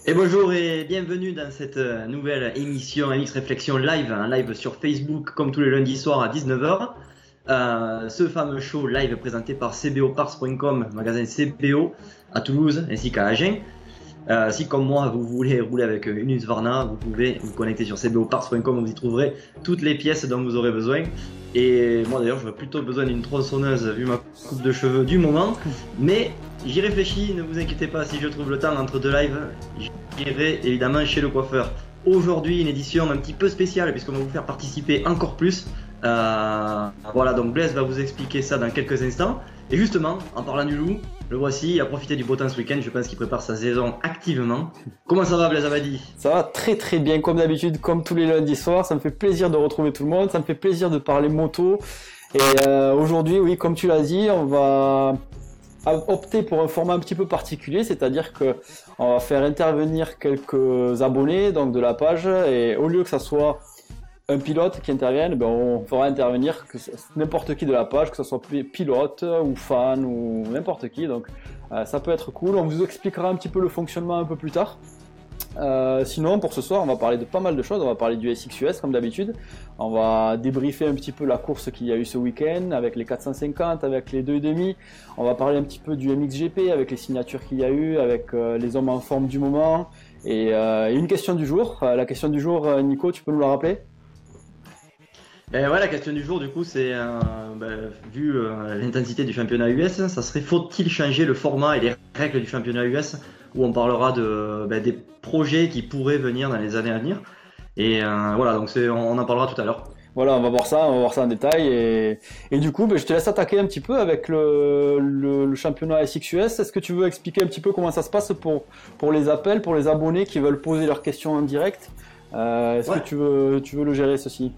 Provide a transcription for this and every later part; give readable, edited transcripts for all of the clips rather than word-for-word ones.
Et bonjour et bienvenue dans cette nouvelle émission MX Réflexion live, un live sur Facebook comme tous les lundis soirs à 19h. Ce fameux show live présenté par cboparts.com, magasin CBO à Toulouse ainsi qu'à Agen. Si comme moi vous voulez rouler avec une Husqvarna, vous pouvez vous connecter sur cboparts.com, vous y trouverez toutes les pièces dont vous aurez besoin. Et moi d'ailleurs j'aurais plutôt besoin d'une tronçonneuse vu ma coupe de cheveux du moment, mais j'y réfléchis, ne vous inquiétez pas, si je trouve le temps entre deux lives, j'irai évidemment chez le coiffeur. Aujourd'hui une édition un petit peu spéciale puisqu'on va vous faire participer encore plus. Voilà, donc Blaise va vous expliquer ça dans quelques instants. Et justement, en parlant du loup, le voici, il a profité du beau temps ce week-end, je pense qu'il prépare sa saison activement. Comment ça va Blaise Abadi? Ça va très très bien, comme d'habitude, comme tous les lundis soirs. Ça me fait plaisir de retrouver tout le monde, ça me fait plaisir de parler moto. Et aujourd'hui, oui, comme tu l'as dit, on va opter pour un format un petit peu particulier, c'est-à-dire que on va faire intervenir quelques abonnés donc de la page, et au lieu que ça soit un pilote qui intervienne, on fera intervenir n'importe qui de la page, que ce soit pilote ou fan ou n'importe qui. Donc ça peut être cool. On vous expliquera un petit peu le fonctionnement un peu plus tard. Sinon, pour ce soir, on va parler de pas mal de choses. On va parler du SXUS comme d'habitude. On va débriefer un petit peu la course qu'il y a eu ce week-end avec les 450, avec les 2,5. On va parler un petit peu du MXGP avec les signatures qu'il y a eu, avec les hommes en forme du moment. Et une question du jour. La question du jour, Nico, tu peux nous la rappeler ? Ouais, la question du jour, du coup, c'est vu l'intensité du championnat US, ça serait faut-il changer le format et les règles du championnat US, où on parlera des projets qui pourraient venir dans les années à venir. Et voilà, donc on en parlera tout à l'heure. Voilà, on va voir ça en détail. Et du coup, je te laisse attaquer un petit peu avec le championnat SXUS. Est-ce que tu veux expliquer un petit peu comment ça se passe pour les appels, pour les abonnés qui veulent poser leurs questions en direct? Est-ce que tu veux le gérer ceci?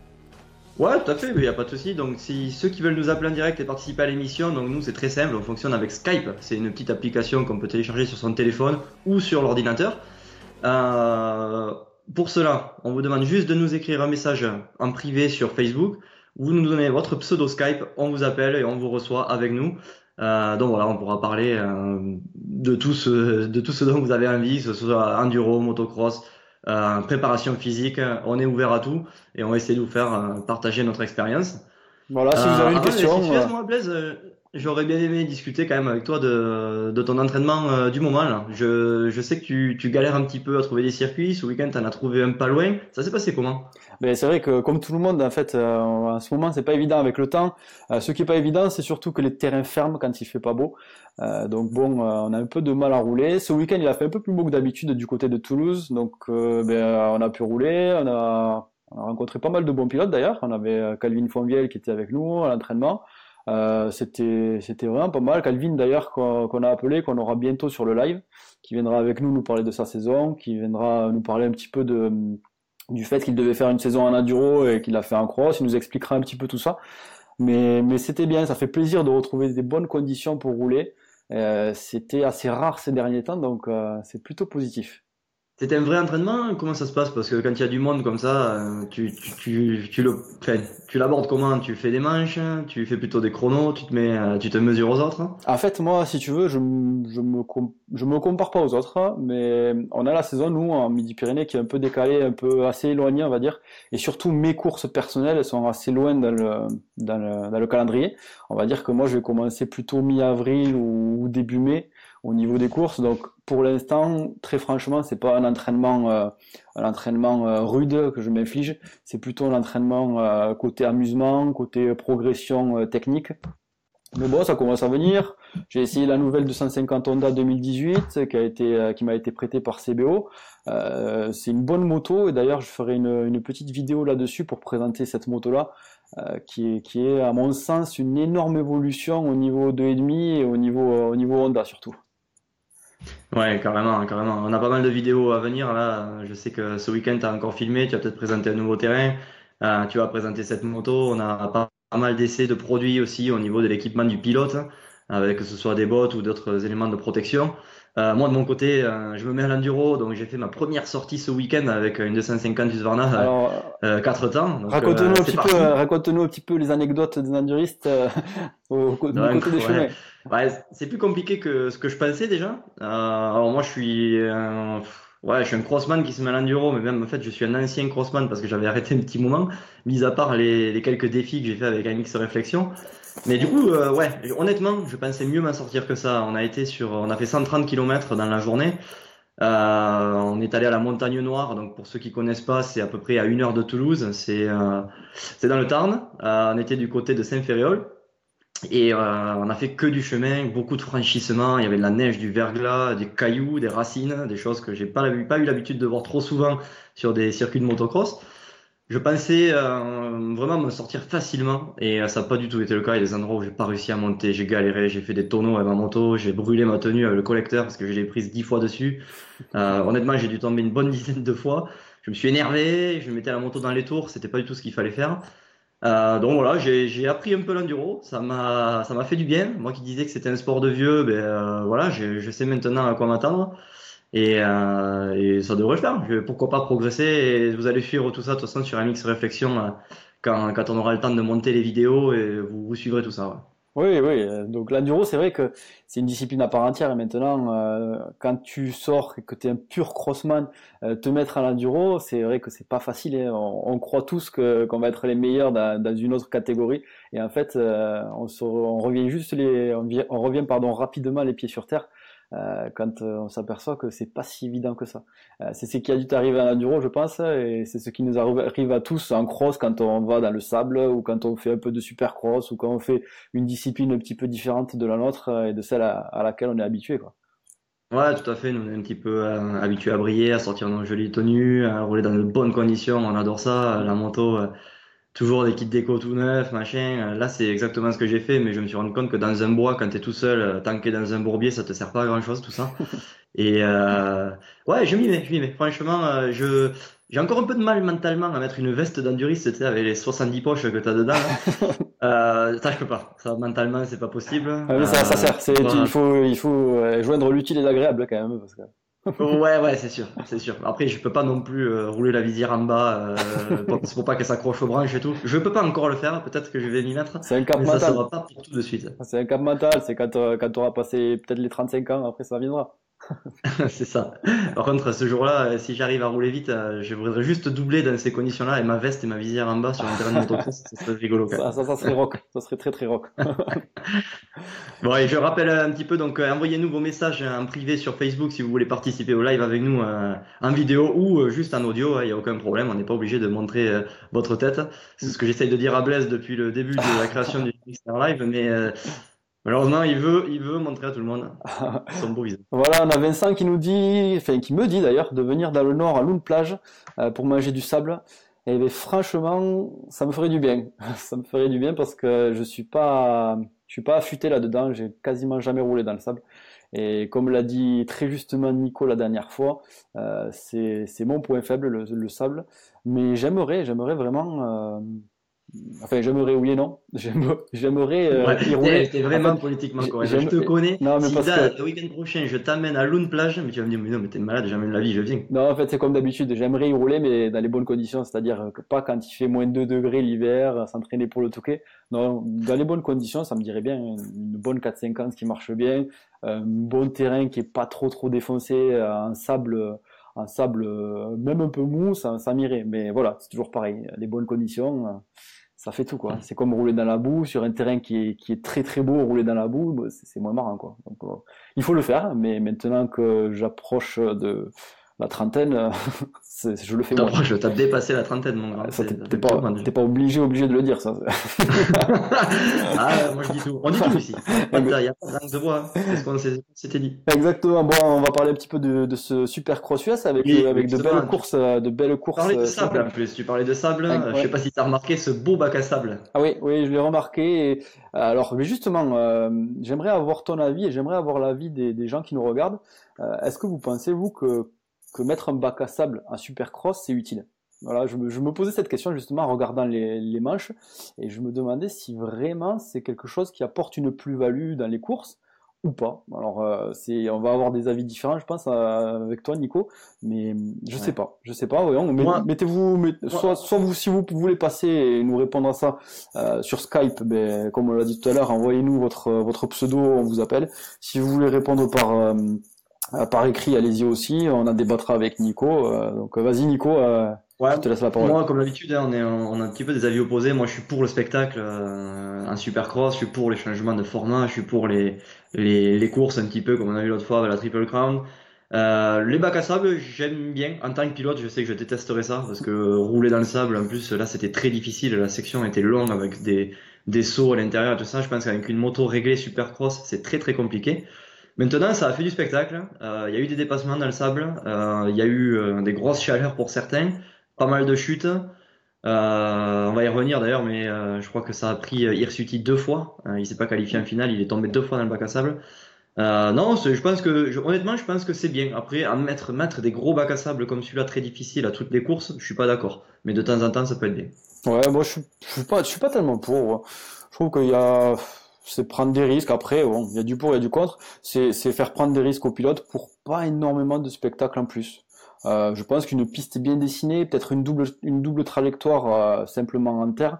Ouais, tout à fait, il n'y a pas de souci. Donc, si ceux qui veulent nous appeler en direct et participer à l'émission, donc nous c'est très simple, on fonctionne avec Skype. C'est une petite application qu'on peut télécharger sur son téléphone ou sur l'ordinateur. Pour cela, on vous demande juste de nous écrire un message en privé sur Facebook. Vous nous donnez votre pseudo Skype, on vous appelle et on vous reçoit avec nous. Donc voilà, on pourra parler de tout ce dont vous avez envie, que ce soit enduro, motocross. Préparation physique, on est ouvert à tout et on va essayer de vous faire partager notre expérience. Voilà, si vous avez une question. Moi, Blaise, j'aurais bien aimé discuter quand même avec toi de ton entraînement du moment là. Je sais que tu galères un petit peu à trouver des circuits. Ce week-end, t'en as trouvé un pas loin. Ça s'est passé comment? C'est vrai que comme tout le monde, en fait, en ce moment, c'est pas évident avec le temps. Ce qui est pas évident, c'est surtout que les terrains ferment quand il fait pas beau. Donc on a un peu de mal à rouler. Ce week-end, il a fait un peu plus beau que d'habitude du côté de Toulouse. Donc on a pu rouler. On a rencontré pas mal de bons pilotes d'ailleurs. On avait Calvin Fonvielle qui était avec nous à l'entraînement. C'était vraiment pas mal. Calvin d'ailleurs qu'on a appelé, qu'on aura bientôt sur le live, qui viendra avec nous parler de sa saison, qui viendra nous parler un petit peu du fait qu'il devait faire une saison en enduro et qu'il a fait en cross. Il nous expliquera un petit peu tout ça. Mais c'était bien, ça fait plaisir de retrouver des bonnes conditions pour rouler. C'était assez rare ces derniers temps, donc c'est plutôt positif. C'était un vrai entraînement? Comment ça se passe? Parce que quand il y a du monde comme ça, tu l'abordes comment? Tu fais des manches? Tu fais plutôt des chronos? Tu te mesures aux autres? En fait, moi, si tu veux, je me compare pas aux autres, mais on a la saison, nous, en Midi-Pyrénées, qui est un peu décalée, un peu assez éloignée, on va dire. Et surtout, mes courses personnelles sont assez loin dans le calendrier. On va dire que moi, je vais commencer plutôt mi-avril ou début mai au niveau des courses. Donc, pour l'instant, très franchement, c'est pas un entraînement rude que je m'inflige. C'est plutôt un entraînement côté amusement, côté progression technique. Mais bon, ça commence à venir. J'ai essayé la nouvelle 250 Honda 2018 qui m'a été prêtée par CBO. C'est une bonne moto et d'ailleurs, je ferai une petite vidéo là-dessus pour présenter cette moto-là, qui est à mon sens une énorme évolution au niveau 2,5 et au niveau Honda surtout. Ouais, carrément, carrément. On a pas mal de vidéos à venir là. Je sais que ce week-end, tu as encore filmé, tu as peut-être présenté un nouveau terrain. Tu vas présenter cette moto. On a pas mal d'essais de produits aussi au niveau de l'équipement du pilote, avec que ce soit des bottes ou d'autres éléments de protection. Moi, de mon côté, je me mets à l'enduro, donc j'ai fait ma première sortie ce week-end avec une 250 Husqvarna Alors, 4 temps. Donc, raconte-nous un petit peu les anecdotes des enduristes au côté des chemins. Ouais, c'est plus compliqué que ce que je pensais déjà. Alors moi, ouais, je suis un crossman qui se met à l'enduro, mais même en fait, je suis un ancien crossman parce que j'avais arrêté un petit moment, mis à part les quelques défis que j'ai fait avec AMX Réflexion. Mais du coup, ouais, honnêtement, je pensais mieux m'en sortir que ça. On a fait 130 km dans la journée. On est allé à la Montagne Noire, donc pour ceux qui connaissent pas, c'est à peu près à 1 heure de Toulouse. C'est dans le Tarn. On était du côté de Saint-Féréol. Et on a fait que du chemin, beaucoup de franchissements. Il y avait de la neige, du verglas, des cailloux, des racines, des choses que j'ai pas eu l'habitude de voir trop souvent sur des circuits de motocross. Je pensais vraiment me sortir facilement et ça n'a pas du tout été le cas. Il y a des endroits où j'ai pas réussi à monter, j'ai galéré, j'ai fait des tonneaux avec ma moto, j'ai brûlé ma tenue avec le collecteur parce que je l'ai prise 10 fois dessus. Honnêtement, j'ai dû tomber une bonne dizaine de fois. Je me suis énervé, je mettais la moto dans les tours, c'était pas du tout ce qu'il fallait faire. Donc voilà, j'ai appris un peu l'enduro, ça m'a fait du bien. Moi qui disais que c'était un sport de vieux, ben voilà, je sais maintenant à quoi m'attendre et ça devrait le faire. Pourquoi pas progresser et vous allez suivre tout ça de toute façon sur MX Réflexion quand on aura le temps de monter les vidéos et vous suivrez tout ça. Ouais. Oui, oui. Donc l'enduro, c'est vrai que c'est une discipline à part entière. Et maintenant, quand tu sors et que tu es un pur crossman, te mettre à l'enduro, c'est vrai que c'est pas facile. Hein. On croit tous qu'on va être les meilleurs dans une autre catégorie. Et en fait, on revient on revient pardon rapidement les pieds sur terre. Quand on s'aperçoit que c'est pas si évident que ça. C'est ce qui a dû t'arriver à l'enduro, je pense, et c'est ce qui nous arrive à tous en cross quand on va dans le sable ou quand on fait un peu de supercross ou quand on fait une discipline un petit peu différente de la nôtre et de celle à laquelle on est habitué, quoi. Ouais, tout à fait. Nous, on est un petit peu habitués à briller, à sortir nos jolies tenues, à rouler dans de bonnes conditions. On adore ça. La moto, toujours des kits déco tout neufs, machin. Là, c'est exactement ce que j'ai fait, mais je me suis rendu compte que dans un bois, quand t'es tout seul, tanké dans un bourbier, ça te sert pas à grand-chose, tout ça. Et ouais, je m'y mets. Franchement, j'ai encore un peu de mal mentalement à mettre une veste d'enduriste, tu sais, avec les 70 poches que t'as dedans, là. Ça, je peux pas. Ça, mentalement, c'est pas possible. Mais ça sert. Il faut joindre l'utile et l'agréable quand même, parce que Ouais, ouais, c'est sûr, c'est sûr. Après, je peux pas non plus rouler la visière en bas pour pas qu'elle s'accroche aux branches et tout. Je peux pas encore le faire. Peut-être que je vais m'y mettre, c'est un cap mais ça mental. sera pas pour tout de suite. C'est un cap mental. C'est quand tu auras passé peut-être les 35 ans, après ça viendra. C'est ça. Par contre, ce jour-là, si j'arrive à rouler vite, je voudrais juste doubler dans ces conditions-là et ma veste et ma visière en bas sur un terrain de motocross, ça serait rigolo quand même. Ça serait rock. Ça serait très très rock. Bon, et je rappelle un petit peu, donc envoyez-nous vos messages en privé sur Facebook si vous voulez participer au live avec nous en vidéo ou juste en audio, il n'y a aucun problème, on n'est pas obligé de montrer votre tête. C'est ce que j'essaye de dire à Blaise depuis le début de la création du Mixer Live, mais malheureusement, il veut montrer à tout le monde son beau visage. Voilà, on a Vincent qui nous dit, enfin qui me dit d'ailleurs, de venir dans le nord à Loun Plage pour manger du sable. Et ben, franchement, ça me ferait du bien. Ça me ferait du bien parce que je suis pas affûté là-dedans. J'ai quasiment jamais roulé dans le sable. Et comme l'a dit très justement Nico la dernière fois, c'est mon point faible, le sable. Mais j'aimerais vraiment. Enfin, j'aimerais oui et non. J'aimerais Ouais, y rouler. t'es En vraiment fait, politiquement correct. Je j'aime. te connais. Non, mais Si parce là, que le week-end prochain, je t'amène à Lune Plage, mais tu vas me dire, mais non, mais t'es malade, jamais de la vie, je viens. non, en fait, c'est comme d'habitude. J'aimerais y rouler, mais dans les bonnes conditions, c'est-à-dire que pas quand il fait moins 2 degrés l'hiver, s'entraîner pour le Touquet. Non, dans les bonnes conditions, ça me dirait bien. Une bonne 450 qui marche bien, un bon terrain qui est pas trop défoncé, un sable même un peu mou, ça m'irait. Mais voilà, c'est toujours pareil. Les bonnes conditions, ça fait tout, quoi. C'est comme rouler dans la boue sur un terrain qui est très très beau. Rouler dans la boue, bah, c'est moins marrant, quoi. Donc, il faut le faire, mais maintenant que j'approche de la trentaine, je le fais moins. T'as dépassé la trentaine, mon grand. Ça, Ça t'es fait pas, plaisir déjà. t'es pas obligé de le dire, ça. Ah, moi je dis tout. On dit tout ici. Il n'y a pas de langue de bois. Hein. C'est ce qu'on s'était dit. Exactement. Bon, on va parler un petit peu de ce super cross US Oui, avec justement, de belles tu courses parlais de sable sympas. en plus. Tu parlais de sable. Je sais Ouais. pas si tu as remarqué ce beau bac à sable. Ah oui, oui, je l'ai remarqué. Alors, mais justement, j'aimerais avoir ton avis et j'aimerais avoir l'avis des gens qui nous regardent. Est-ce que vous pensez, vous, que mettre un bac à sable en supercross, c'est utile? Voilà, je me posais cette question justement en regardant les manches et je me demandais si vraiment c'est quelque chose qui apporte une plus-value dans les courses ou pas. Alors, on va avoir des avis différents, je pense, avec toi, Nico, mais Ouais. je sais pas, voyons, Moi, soit, moi, soit vous, si vous voulez passer et nous répondre à ça sur Skype, ben, comme on l'a dit tout à l'heure, envoyez-nous votre pseudo, on vous appelle. Si vous voulez répondre par écrit, allez-y aussi, on en débattra avec Nico. Donc, vas-y, Nico, ouais, je te laisse la parole. moi, comme d'habitude, hein, on a un petit peu des avis opposés. Moi, je suis pour le spectacle en supercross, je suis pour les changements de format, je suis pour les courses un petit peu, comme on a vu l'autre fois avec la Triple Crown. Les bacs à sable, j'aime bien. En tant que pilote, je sais que je détesterais ça, parce que rouler dans le sable, en plus, là, c'était très difficile. La section était longue avec des sauts à l'intérieur et tout ça. Je pense qu'avec une moto réglée supercross, c'est très très compliqué. Maintenant, ça a fait du spectacle. Il y a eu des dépassements dans le sable. Il y a eu des grosses chaleurs pour certains, pas mal de chutes. On va y revenir d'ailleurs, mais je crois que ça a pris Hirsuti 2 fois. Il s'est pas qualifié en finale, il est tombé 2 fois dans le bac à sable. Non, je pense que, honnêtement, je pense que c'est bien. Après, mettre des gros bacs à sable comme celui-là très difficile à toutes les courses, je suis pas d'accord. Mais de temps en temps, ça peut être bien. Ouais, moi je suis pas tellement pour. Ouais. Je trouve qu'il y a, c'est prendre des risques. Après, bon, il y a du pour, il y a du contre. C'est faire prendre des risques aux pilotes pour pas énormément de spectacle en plus. Je pense qu'une piste bien dessinée, peut-être une double trajectoire simplement en terre,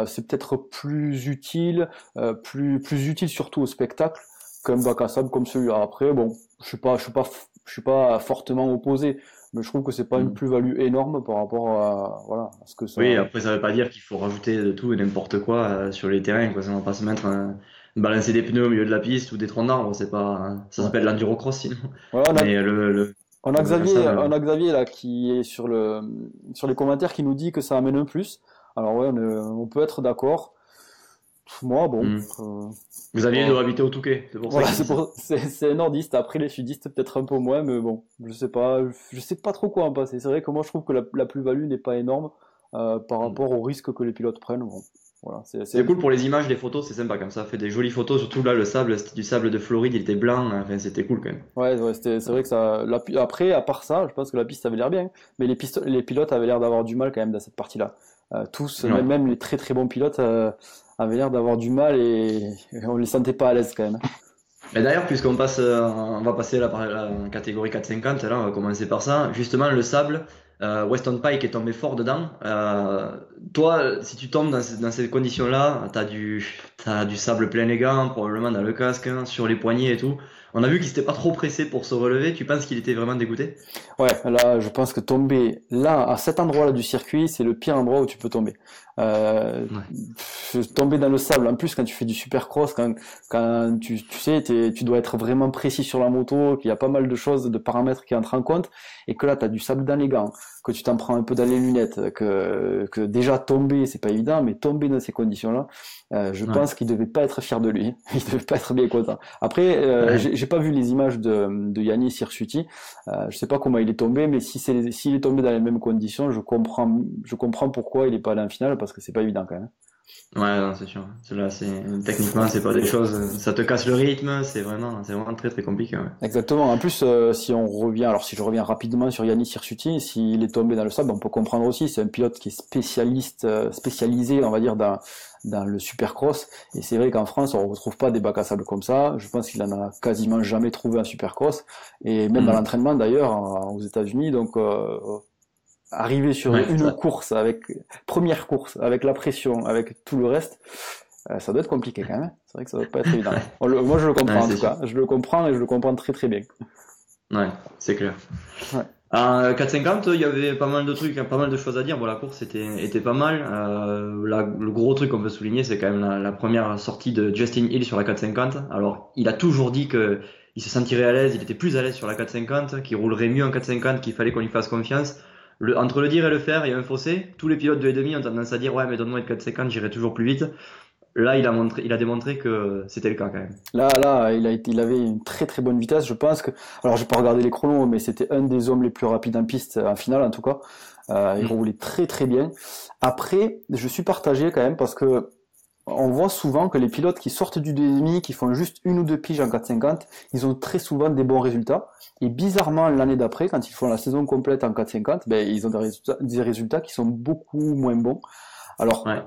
c'est peut-être plus utile, plus utile surtout au spectacle qu'un bac à sable comme celui-là. Après, bon, je suis pas fortement opposé, mais je trouve que c'est pas une Mm. plus-value énorme par rapport à, voilà, à ce que ça. Oui, après, ça veut pas dire qu'il faut rajouter de tout et n'importe quoi sur les terrains, quoi. Ça, on va pas se mettre balancer des pneus au milieu de la piste ou des troncs d'arbres, c'est pas, ça Ouais. s'appelle l'endurocross sinon. Voilà, Mais le bac à On sable, a Xavier là qui est sur les commentaires qui nous dit que ça amène un plus. Alors ouais, on peut être d'accord. Moi, bon, hmm. Xavier voilà, doit habiter au Touquet, c'est pour ça voilà, qu'il dit ça. c'est un nordiste. Après les sudistes peut-être un peu moins, mais bon, je sais pas trop quoi en passer. C'est vrai que moi je trouve que la plus-value n'est pas énorme par Hmm. rapport au risque que les pilotes prennent. Bon, voilà, C'est cool pour les images, les photos, c'est sympa comme ça. Fait des jolies photos, surtout là, le sable, c'était du sable de Floride, il était blanc, enfin, c'était cool quand même. ouais, c'est vrai que ça. Après, à part ça, je pense que la piste avait l'air bien, mais les pilotes avaient l'air d'avoir du mal quand même dans cette partie-là. Tous, Ouais. même les très très bons pilotes, avaient l'air d'avoir du mal et on les sentait pas à l'aise quand même. Et d'ailleurs, puisqu'on passe, on va passer là par la catégorie 450, là, on va commencer par ça. Justement, le sable, Weston Pike est tombé fort dedans. Toi, si tu tombes dans ces conditions-là, t'as du sable plein les gants, probablement dans le casque, hein, sur les poignets et tout. On a vu qu'il s'était pas trop pressé pour se relever. Tu penses qu'il était vraiment dégoûté? Ouais, là, je pense que tomber là, à cet endroit-là du circuit, c'est le pire endroit où tu peux tomber. Euh, Ouais. Tomber dans le sable, en plus quand tu fais du supercross, quand tu sais, tu dois être vraiment précis sur la moto, qu'il y a pas mal de choses, de paramètres qui entrent en compte, et que là, tu as du sable dans les gants, que tu t'en prends un peu dans les lunettes, que déjà tomber, c'est pas évident, mais tomber dans ces conditions-là, je Ouais. pense qu'il devait pas être fier de lui, il devait pas être bien content. Après, Ouais. j'ai pas vu les images de Yannis Hirsuti. Je sais pas comment il est tombé, mais s'il est tombé dans les mêmes conditions, je comprends pourquoi il est pas allé en finale parce que c'est pas évident quand même. Ouais, non, c'est sûr. Là, techniquement, c'est pas des choses, ça te casse le rythme, c'est vraiment très très compliqué, ouais. Exactement. En plus, si je reviens rapidement sur Yannis Hirsuti, s'il est tombé dans le sable, on peut comprendre aussi. C'est un pilote qui est spécialisé, on va dire, dans le supercross. Et c'est vrai qu'en France, on retrouve pas des bacs à sable comme ça. Je pense qu'il en a quasiment jamais trouvé en supercross. Et même à Mhm. l'entraînement, d'ailleurs, aux États-Unis. Donc, arriver sur Ouais, une course première course, avec la pression, avec tout le reste, ça doit être compliqué quand même. C'est vrai que ça doit pas être évident. Moi, je le ouais, comprends en c'est tout sûr. cas. Je le comprends et je le comprends très très bien. Ouais, c'est clair. Ouais. 450, il y avait pas mal de trucs, hein, pas mal de choses à dire. Bon, la course était pas mal. Le gros truc qu'on peut souligner, c'est quand même la première sortie de Justin Hill sur la 450. Alors, il a toujours dit que il se sentirait à l'aise, il était plus à l'aise sur la 450, qu'il roulerait mieux en 450, qu'il fallait qu'on lui fasse confiance. Entre le dire et le faire, il y a un fossé. Tous les pilotes de E2 ont tendance à dire, ouais, mais donne-moi une 450, j'irai toujours plus vite. Là, il a démontré que c'était le cas quand même. Là, il avait une très très bonne vitesse. Je pense que, alors j'ai pas regardé les chronos, mais c'était un des hommes les plus rapides en piste en finale en tout cas. Il Mm. roulait très très bien. Après, je suis partagé quand même parce que on voit souvent que les pilotes qui sortent du demi, qui font juste une ou deux piges en 450, ils ont très souvent des bons résultats. Et bizarrement, l'année d'après, quand ils font la saison complète en 450, ben, ils ont des résultats qui sont beaucoup moins bons. Alors, Ouais.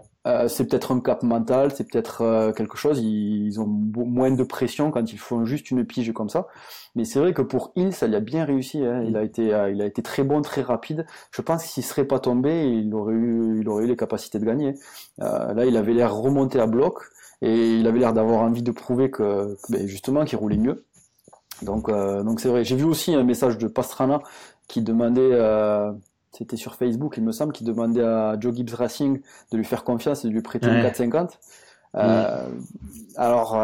C'est peut-être un cap mental, c'est peut-être quelque chose. Ils ont moins de pression quand ils font juste une pige comme ça. Mais c'est vrai que pour Hill, ça lui a bien réussi. Hein. Il a été très bon, très rapide. Je pense que s'il serait pas tombé, il aurait eu les capacités de gagner. Là, il avait l'air remonté à bloc et il avait l'air d'avoir envie de prouver justement qu'il roulait mieux. Donc c'est vrai. J'ai vu aussi un message de Pastrana qui demandait. C'était sur Facebook, il me semble, qui demandait à Joe Gibbs Racing de lui faire confiance et de lui prêter une 450. Alors,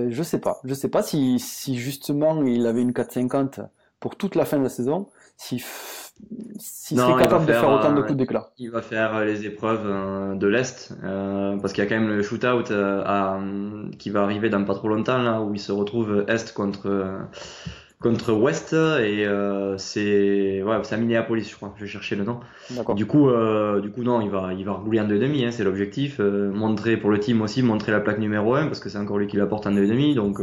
je sais pas si justement il avait une 450 pour toute la fin de la saison, s'il serait capable de faire autant de coups d'éclat. Il va faire les épreuves de l'Est, parce qu'il y a quand même le shootout qui va arriver dans pas trop longtemps, là, où il se retrouve Est contre West, et c'est à Minneapolis, je crois. Je cherchais le nom. Du coup non, il va rouler en 2,5, hein, c'est l'objectif. Montrer pour le team aussi, montrer la plaque numéro 1, parce que c'est encore lui qui l'apporte en 2,5. Donc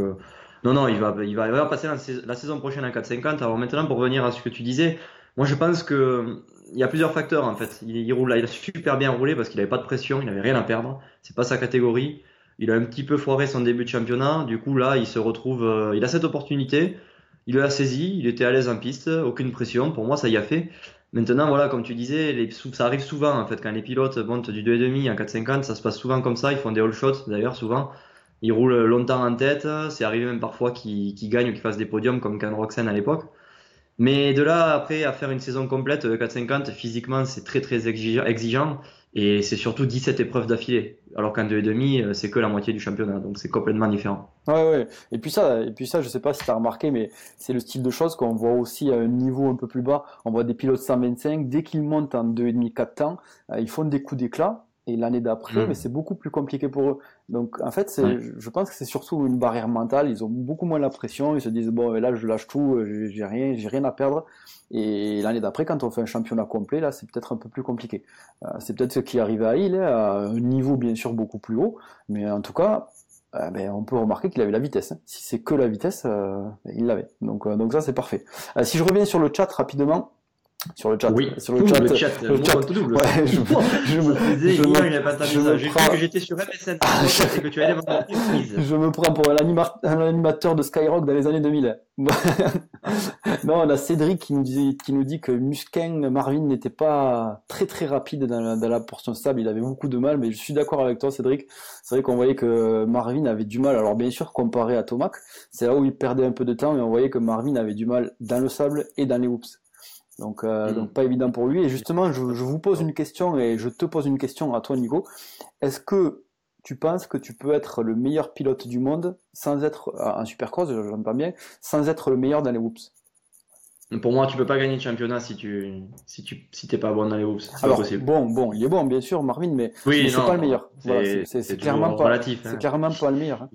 non, il va passer la saison prochaine à 4,50. Alors maintenant, pour revenir à ce que tu disais, moi je pense que il y a plusieurs facteurs en fait. Il roule là, il a super bien roulé parce qu'il avait pas de pression, il avait rien à perdre. C'est pas sa catégorie. Il a un petit peu foiré son début de championnat. Du coup là, il se retrouve, il a cette opportunité. Il l'a saisi, il était à l'aise en piste, aucune pression. Pour moi, ça y a fait. Maintenant, voilà, comme tu disais, ça arrive souvent en fait quand les pilotes montent du 2,5 à 4,50, ça se passe souvent comme ça. Ils font des all shots d'ailleurs souvent. Ils roulent longtemps en tête. C'est arrivé même parfois qu'ils gagnent ou qu'ils fassent des podiums comme Ken Roczen à l'époque. Mais de là après à faire une saison complète 4,50, physiquement c'est très très exigeant et c'est surtout 17 épreuves d'affilée. Alors qu'en 2,5 c'est que la moitié du championnat, donc c'est complètement différent. Ouais. Et puis ça, je sais pas si t'as remarqué, mais c'est le style de choses qu'on voit aussi à un niveau un peu plus bas. On voit des pilotes 125, dès qu'ils montent en 2,5, 4 temps, ils font des coups d'éclat. Et l'année d'après, mais c'est beaucoup plus compliqué pour eux. Donc, en fait, je pense que c'est surtout une barrière mentale. Ils ont beaucoup moins la pression. Ils se disent, bon, là, je lâche tout, j'ai rien à perdre. Et l'année d'après, quand on fait un championnat complet, là, c'est peut-être un peu plus compliqué. C'est peut-être ce qui est arrivé à Hill, à un niveau, bien sûr, beaucoup plus haut. Mais en tout cas, on peut remarquer qu'il avait la vitesse. Hein. Si c'est que la vitesse, il l'avait. Donc ça, c'est parfait. Si je reviens sur le chat rapidement, sur le chat. Oui, sur le chat. Le chat. Double. Ouais, j'ai cru que j'étais sur MSN et que tu allais m'en prise. Je me prends pour un animateur de Skyrock dans les années 2000. Non, on a Cédric qui nous dit que Musquin Marvin n'était pas très très rapide dans la portion stable. Il avait beaucoup de mal, mais je suis d'accord avec toi, Cédric. C'est vrai qu'on voyait que Marvin avait du mal. Alors bien sûr, comparé à Tomac, c'est là où il perdait un peu de temps, mais on voyait que Marvin avait du mal dans le sable et dans les whoops. Donc pas évident pour lui. Et justement, je vous pose une question et je te pose une question à toi, Nico. Est-ce que tu penses que tu peux être le meilleur pilote du monde sans être en supercross, j'entends bien, sans être le meilleur dans les whoops? Pour moi, tu peux pas gagner de championnat si t'es pas bon dans les whoops. C'est Alors, pas possible. bon, il est bon, bien sûr, Marvin, mais Oui, c'est pas le meilleur. Voilà, c'est clairement pas relatif. C'est clairement pas le meilleur. Hein.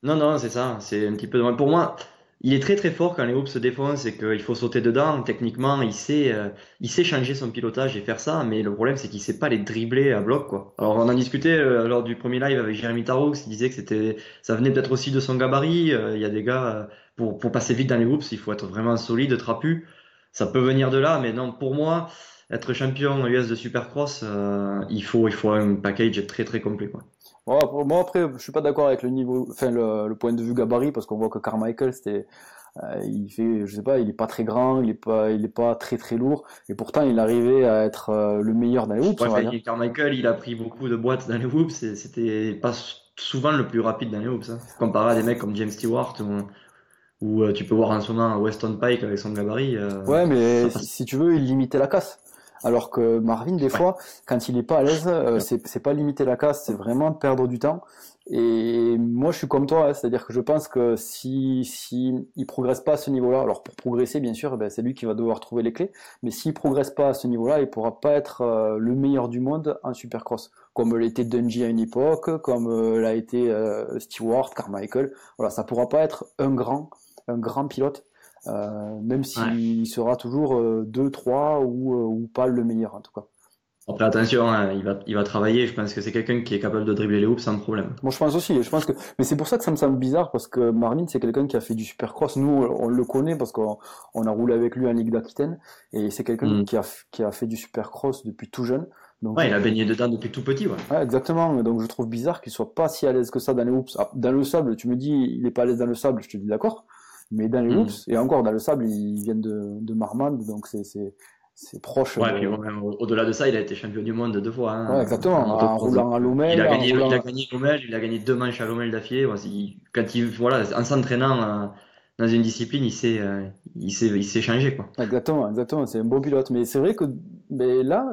Non, c'est ça. C'est un petit peu de... Pour moi, il est très très fort quand les hoops se défoncent et qu'il faut sauter dedans. Techniquement, il sait changer son pilotage et faire ça, mais le problème c'est qu'il sait pas les dribbler à bloc, quoi. Alors on en discutait lors du premier live avec Jérémy Tarroux, qui disait que ça venait peut-être aussi de son gabarit. Il y a des gars pour passer vite dans les hoops, il faut être vraiment solide, trapu. Ça peut venir de là, mais non, pour moi, être champion US de Supercross, il faut un package très très complet, quoi. Moi après, je suis pas d'accord avec le niveau, enfin le point de vue gabarit, parce qu'on voit que Carmichael il fait, je sais pas, il est pas très grand, il est pas très très lourd, et pourtant il arrivait à être le meilleur dans les whoops. Ouais, Carmichael, il a pris beaucoup de boîtes dans les whoops, et c'était pas souvent le plus rapide dans les whoops, hein. Comparé à des mecs comme James Stewart ou tu peux voir en ce moment Weston Pike avec son gabarit. Ouais, mais si tu veux, il limitait la casse. Alors que Marvin, des fois, quand il est pas à l'aise, c'est pas limiter la casse, c'est vraiment perdre du temps. Et moi, je suis comme toi, hein, c'est-à-dire que je pense que si il progresse pas à ce niveau-là, alors pour progresser, bien sûr, c'est lui qui va devoir trouver les clés. Mais s'il progresse pas à ce niveau-là, il pourra pas être le meilleur du monde en Supercross, comme l'était Dungey à une époque, comme l'a été Stewart, Carmichael. Voilà, ça pourra pas être un grand pilote. Même s'il sera toujours 2, 3 ou pas le meilleur en tout cas. Après attention, hein, il va travailler, je pense que c'est quelqu'un qui est capable de dribbler les hoops sans problème. Moi je pense aussi, mais c'est pour ça que ça me semble bizarre parce que Marvin c'est quelqu'un qui a fait du supercross, nous on le connaît parce qu'on a roulé avec lui en Ligue d'Aquitaine et c'est quelqu'un qui a fait du supercross depuis tout jeune. Donc, Ouais, il a baigné dedans depuis tout petit, ouais. ouais, exactement. Donc je trouve bizarre qu'il soit pas si à l'aise que ça dans les hoops. Ah, dans le sable, tu me dis, il est pas à l'aise dans le sable, je te dis d'accord. Mais dans les Mhm. hoops, et encore dans le sable, ils viennent de Marmande, donc c'est proche Ouais, puis de. au-delà de ça, il a été champion du monde 2 fois Ouais, en exactement. En motocross. roulant Donc, à il Lommel, a en gagné, il a roulant. gagné Lommel, il a gagné 2 manches à Lommel d'affilée. Ouais, voilà, en s'entraînant dans une discipline, il s'est changé, quoi. Exactement, exactement. C'est un bon pilote. Mais c'est vrai que mais là,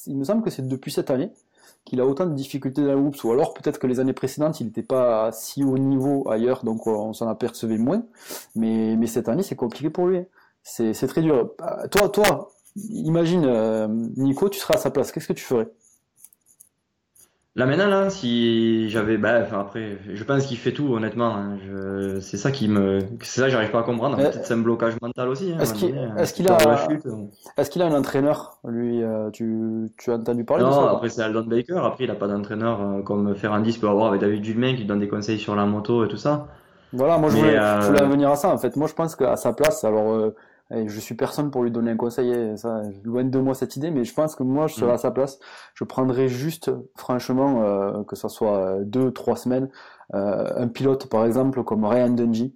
il me semble que c'est depuis cette année qu'il a autant de difficultés dans le hoops. Ou alors peut-être que les années précédentes, il n'était pas si haut niveau ailleurs, donc on s'en apercevait moins. Mais cette année, c'est compliqué pour lui. C'est très dur. Toi, imagine, Nico, tu seras à sa place. Qu'est-ce que tu ferais? Là maintenant, là, si j'avais, bah, enfin, après, je pense qu'il fait tout, honnêtement, hein. C'est ça, que j'arrive pas à comprendre. Euh, Peut-être c'est un blocage mental aussi, hein, à un Est-ce moment qu'il donné, est-ce petite qu'il peur de la a chute. est-ce qu'il a un entraîneur, lui, tu as entendu parler de ça Non, ou pas? après c'est Aldon Baker. Après, il a pas d'entraîneur comme Ferrandis peut avoir avec David Dudemain qui lui donne des conseils sur la moto et tout ça. Voilà, moi Mais je voulais en venir à ça en fait. Moi je pense qu'à sa place, alors je suis personne pour lui donner un conseil, ça, loin de moi cette idée, mais je pense que moi je serais à hmm, sa place. Je prendrais juste, franchement, que ça soit 2, 3 semaines, un pilote par exemple comme Ryan Dungey.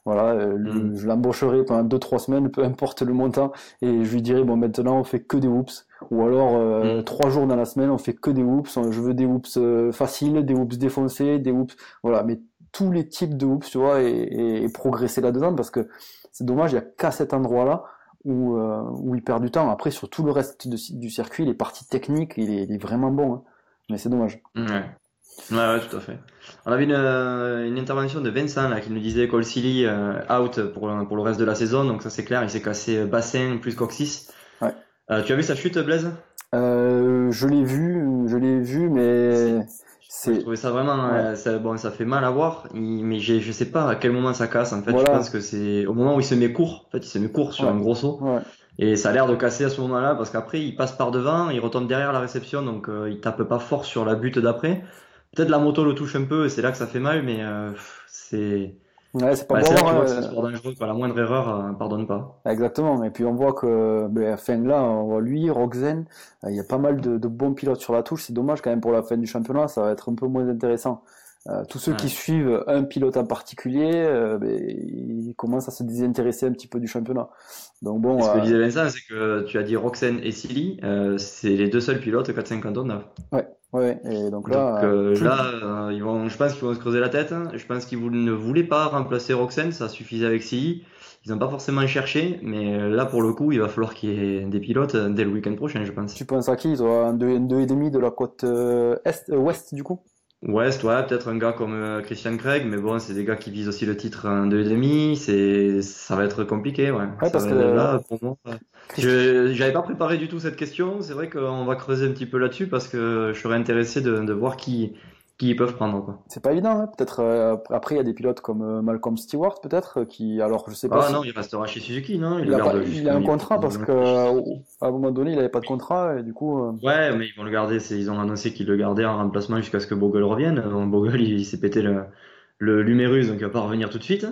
Voilà, hmm, je l'embaucherai pendant 2, 3 semaines, peu importe le montant, et je lui dirai bon maintenant on fait que des whoops, ou alors hmm. 3 jours dans la semaine on fait que des whoops. Je veux des whoops faciles, des whoops défoncés, des whoops, voilà, mais tous les types de hoops, tu vois, et progresser là-dedans, parce que c'est dommage, il n'y a qu'à cet endroit-là où il perd du temps. Après, sur tout le reste du circuit, les parties techniques, il est vraiment bon, hein. Mais c'est dommage. Ouais. Ouais, ouais, tout à fait. On avait une intervention de Vincent là, qui nous disait Cole Silly out pour le reste de la saison, donc ça c'est clair, il s'est cassé bassin plus coccyx. Ouais. Tu as vu sa chute, Blaise? Je l'ai vu, C'est, mais Moi, je c'est, trouvais ça vraiment, ouais, bon, ça fait mal à voir, mais je sais pas à quel moment ça casse. En fait, je pense voilà, que c'est au moment où il se met court. En fait, il se met court sur ouais, un gros saut, ouais. et ça a l'air de casser à ce moment-là parce qu'après il passe par devant, il retombe derrière la réception, donc il tape pas fort sur la butte d'après. Peut-être la moto le touche un peu, et c'est là que ça fait mal, mais c'est, Ouais, c'est pas bah, bon c'est à là que tu voir, vois que c'est un sport dangereux, quoi. La moindre erreur, pardonne pas. exactement. Et puis on voit que, ben, enfin là, on voit lui, Roxen, il y a pas mal de bons pilotes sur la touche. C'est dommage quand même pour la fin du championnat, ça va être un peu moins intéressant. Tous ceux qui Ouais. suivent un pilote en particulier, ben, ils commencent à se désintéresser un petit peu du championnat. Donc Et bon, ce que disait Vincent, c'est que tu as dit Roxen et Silly, c'est les deux seuls pilotes 459. ouais, ouais. Et donc Donc là, plus, là, je pense qu'ils vont se creuser la tête. Je pense qu'ils ne voulaient pas remplacer Roxen, ça suffisait avec Silly. Ils n'ont pas forcément cherché, mais là pour le coup, il va falloir qu'il y ait des pilotes dès le week-end prochain, je tu pense. penses à qui? Ils ont un 2,5 de la côte ouest du coup? Ouest, ouais, peut-être un gars comme Christian Craig, mais bon, c'est des gars qui visent aussi le titre en 2,5. Ça va être compliqué, ouais. Ouais, parce que Là, pour moi, Christ- j'avais pas préparé du tout cette question. C'est vrai qu'on va creuser un petit peu là-dessus parce que je serais intéressé de voir qui ils peuvent prendre, quoi. c'est pas évident, hein. Peut-être après il y a des pilotes comme Malcolm Stewart peut-être qui, alors je sais pas Ah si non, il restera chez Suzuki, non? Il il le a pas, garde il a un contrat parce que à un moment donné il avait pas de contrat et du coup Ouais, mais ils vont le garder. Ils ont annoncé qu'ils le gardaient en remplacement jusqu'à ce que Bogle revienne. Donc, Bogle, il s'est pété l'humérus, donc il va pas revenir tout de suite.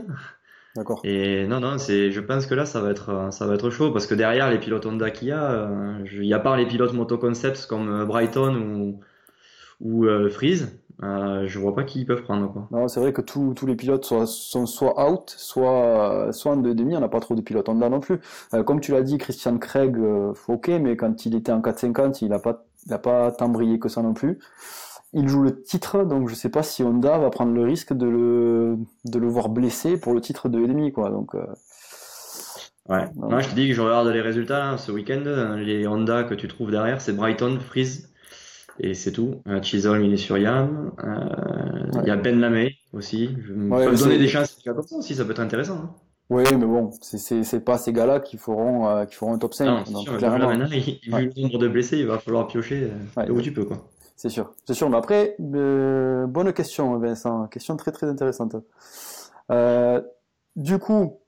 d'accord. Et non, non, je pense que là, ça va être chaud parce que derrière les pilotes Honda qu'il y a, il y a part les pilotes Moto Concepts comme Brighton ou Freeze, je vois pas qui ils peuvent prendre, quoi. Non, c'est vrai que tous les pilotes sont soit out, soit en 2,5. On n'a pas trop de pilotes Honda non plus. Comme tu l'as dit, Christian Craig, ok, mais quand il était en 450, il a pas tant brillé que ça non plus. Il joue le titre, donc je sais pas si Honda va prendre le risque de le voir blessé pour le titre de 2,5, quoi. Ouais. Moi, je te dis que je regarde les résultats là, ce week-end. Les Honda que tu trouves derrière, c'est Brighton, Freeze, et c'est tout. Chisholm, il est sur Yam. Il ouais. y a Ben Lamey aussi. Ils Ouais, mais peuvent donner des chances comme ça aussi, ça peut être intéressant, hein. ouais, mais bon, c'est pas ces gars-là qui feront un top Non, 5, c'est donc sûr, mais bon, là clairement. maintenant, Ouais, vu le nombre de blessés, il va falloir piocher ouais, là où tu peux, quoi. c'est sûr. C'est sûr, mais après, bonne question, Vincent. Question très très intéressante. Euh, du coup,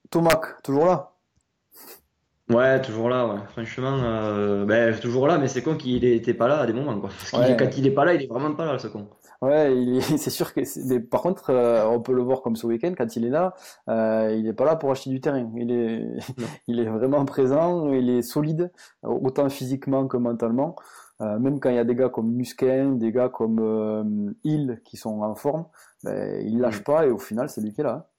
Tomac, toujours là? Ouais, toujours là, ouais. Franchement, ben, toujours là, mais c'est con qu'il était pas là à des moments, quoi. Parce Ouais, quand il est pas là, il est vraiment pas là, ce con. ouais, c'est sûr que mais par contre, on peut le voir comme ce week-end, quand il est là, il est pas là pour acheter du terrain. Non. Il est vraiment présent, il est solide, autant physiquement que mentalement. Même quand il y a des gars comme Musquin, des gars comme Hill qui sont en forme, ben, il lâche pas et au final c'est lui qui est là.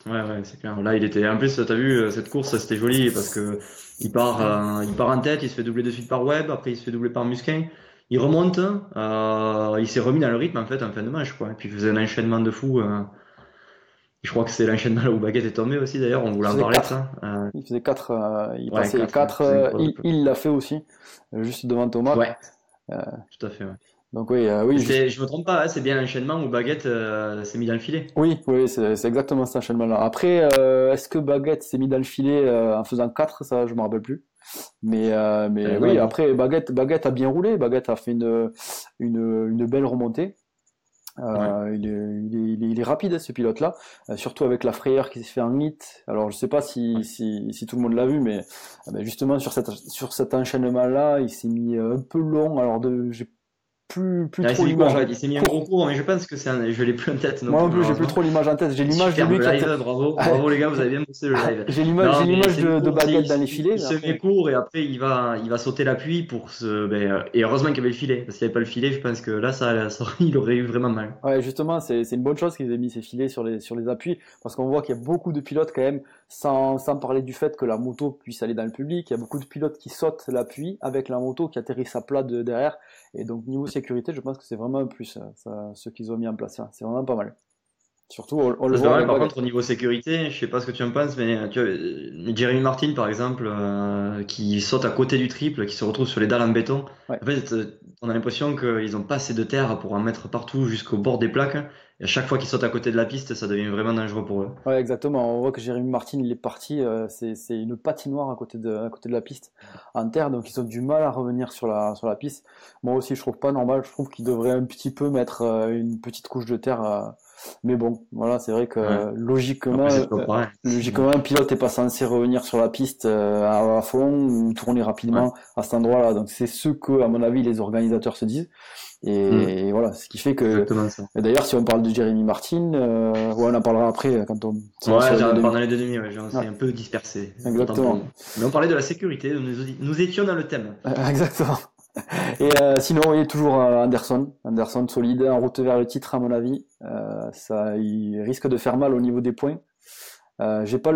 Ouais, c'est clair. Là, il était. En plus, t'as vu cette course, c'était joli parce que il part en tête, il se fait doubler de suite par Webb, après il se fait doubler par Musquin. Il remonte, il s'est remis dans le rythme en fait en fin de match, quoi. Et puis il faisait un enchaînement de fou. Je crois que c'est l'enchaînement là où Baguette est tombé aussi d'ailleurs. On Il voulait en faisait parler de 4. ça. Il faisait 4, il Ouais, passait 4. 4, il l'a fait aussi, juste devant Thomas. Ouais, Euh, tout à fait. Ouais. donc oui, Je me trompe pas, hein, c'est bien l'enchaînement où Baguette s'est mis dans le filet. oui, c'est exactement cet enchaînement-là. Après, est-ce que Baguette s'est mis dans le filet en faisant 4, ça je me rappelle plus. Mais oui, Non. après Baguette a bien roulé, Baguette a fait une belle remontée. Ouais. Il est rapide ce pilote-là, surtout avec la frayeur qui s'est fait en hit. Alors je sais pas si tout le monde l'a vu, mais justement sur cet enchaînement-là, il s'est mis un peu long. Alors j'ai plus Il trop s'est mis court, en l'image. fait. Il s'est mis un gros cours, mais je pense que je l'ai plus en tête non Moi plus, non plus, j'ai plus malheureusement. trop l'image en tête. J'ai l'image de Superbe lui qui a live, bravo les gars, vous avez bien bossé le live. j'ai Non, mais l'image c'est mis de court, Baguette dans les filets. il Mais se met après... court et après il va sauter l'appui pour et heureusement qu'il y avait le filet, parce qu'il n'y avait pas le filet, je pense que là, il aurait eu vraiment mal. Ouais, justement, c'est une bonne chose qu'ils aient mis ces filets sur les appuis, parce qu'on voit qu'il y a beaucoup de pilotes quand même, sans parler du fait que la moto puisse aller dans le public, il y a beaucoup de pilotes qui sautent l'appui avec la moto qui atterrisse à plat derrière, et donc niveau sécurité, je pense que c'est vraiment un plus, ce qu'ils ont mis en place là. C'est vraiment pas mal. Surtout, on le Ça, c'est voit vrai, avec par Baguette. contre, au niveau sécurité, je sais pas ce que tu en penses, mais tu vois, Jeremy Martin, par exemple, qui saute à côté du triple, qui se retrouve sur les dalles en béton. Ouais. En fait, on a l'impression qu'ils ont pas assez de terre pour en mettre partout jusqu'au bord des plaques. Et à chaque fois qu'ils sautent à côté de la piste, ça devient vraiment dangereux pour eux. Ouais, exactement. On voit que Jérémy Martin, il est parti. C'est une patinoire à côté de la piste en terre, donc ils ont du mal à revenir sur la piste. Moi aussi, je trouve pas normal. Je trouve qu'ils devraient un petit peu mettre une petite couche de terre. Mais bon, voilà, c'est vrai que Ouais. logiquement, Après, c'est pas pareil. logiquement, un pilote est pas censé revenir sur la piste à fond ou tourner Ouais. rapidement à cet endroit-là. Donc c'est ce que, à mon avis, les organisateurs se disent. Mm. Et voilà, ce qui fait que Exactement ça. et d'ailleurs, si on parle de Jérémy Martin, ouais, on en parlera après quand on sera sur Ouais, les deux demi. pendant les deux demi, ouais, j'en suis Ouais, un peu dispersé. Autant pour exactement. moi. Mais on parlait de la sécurité, nous étions dans le thème. Exactement. Et sinon, oui, toujours Anderson. Anderson solide, en route vers le titre, à mon avis. Ça, il risque de faire mal au niveau des points. J'ai pas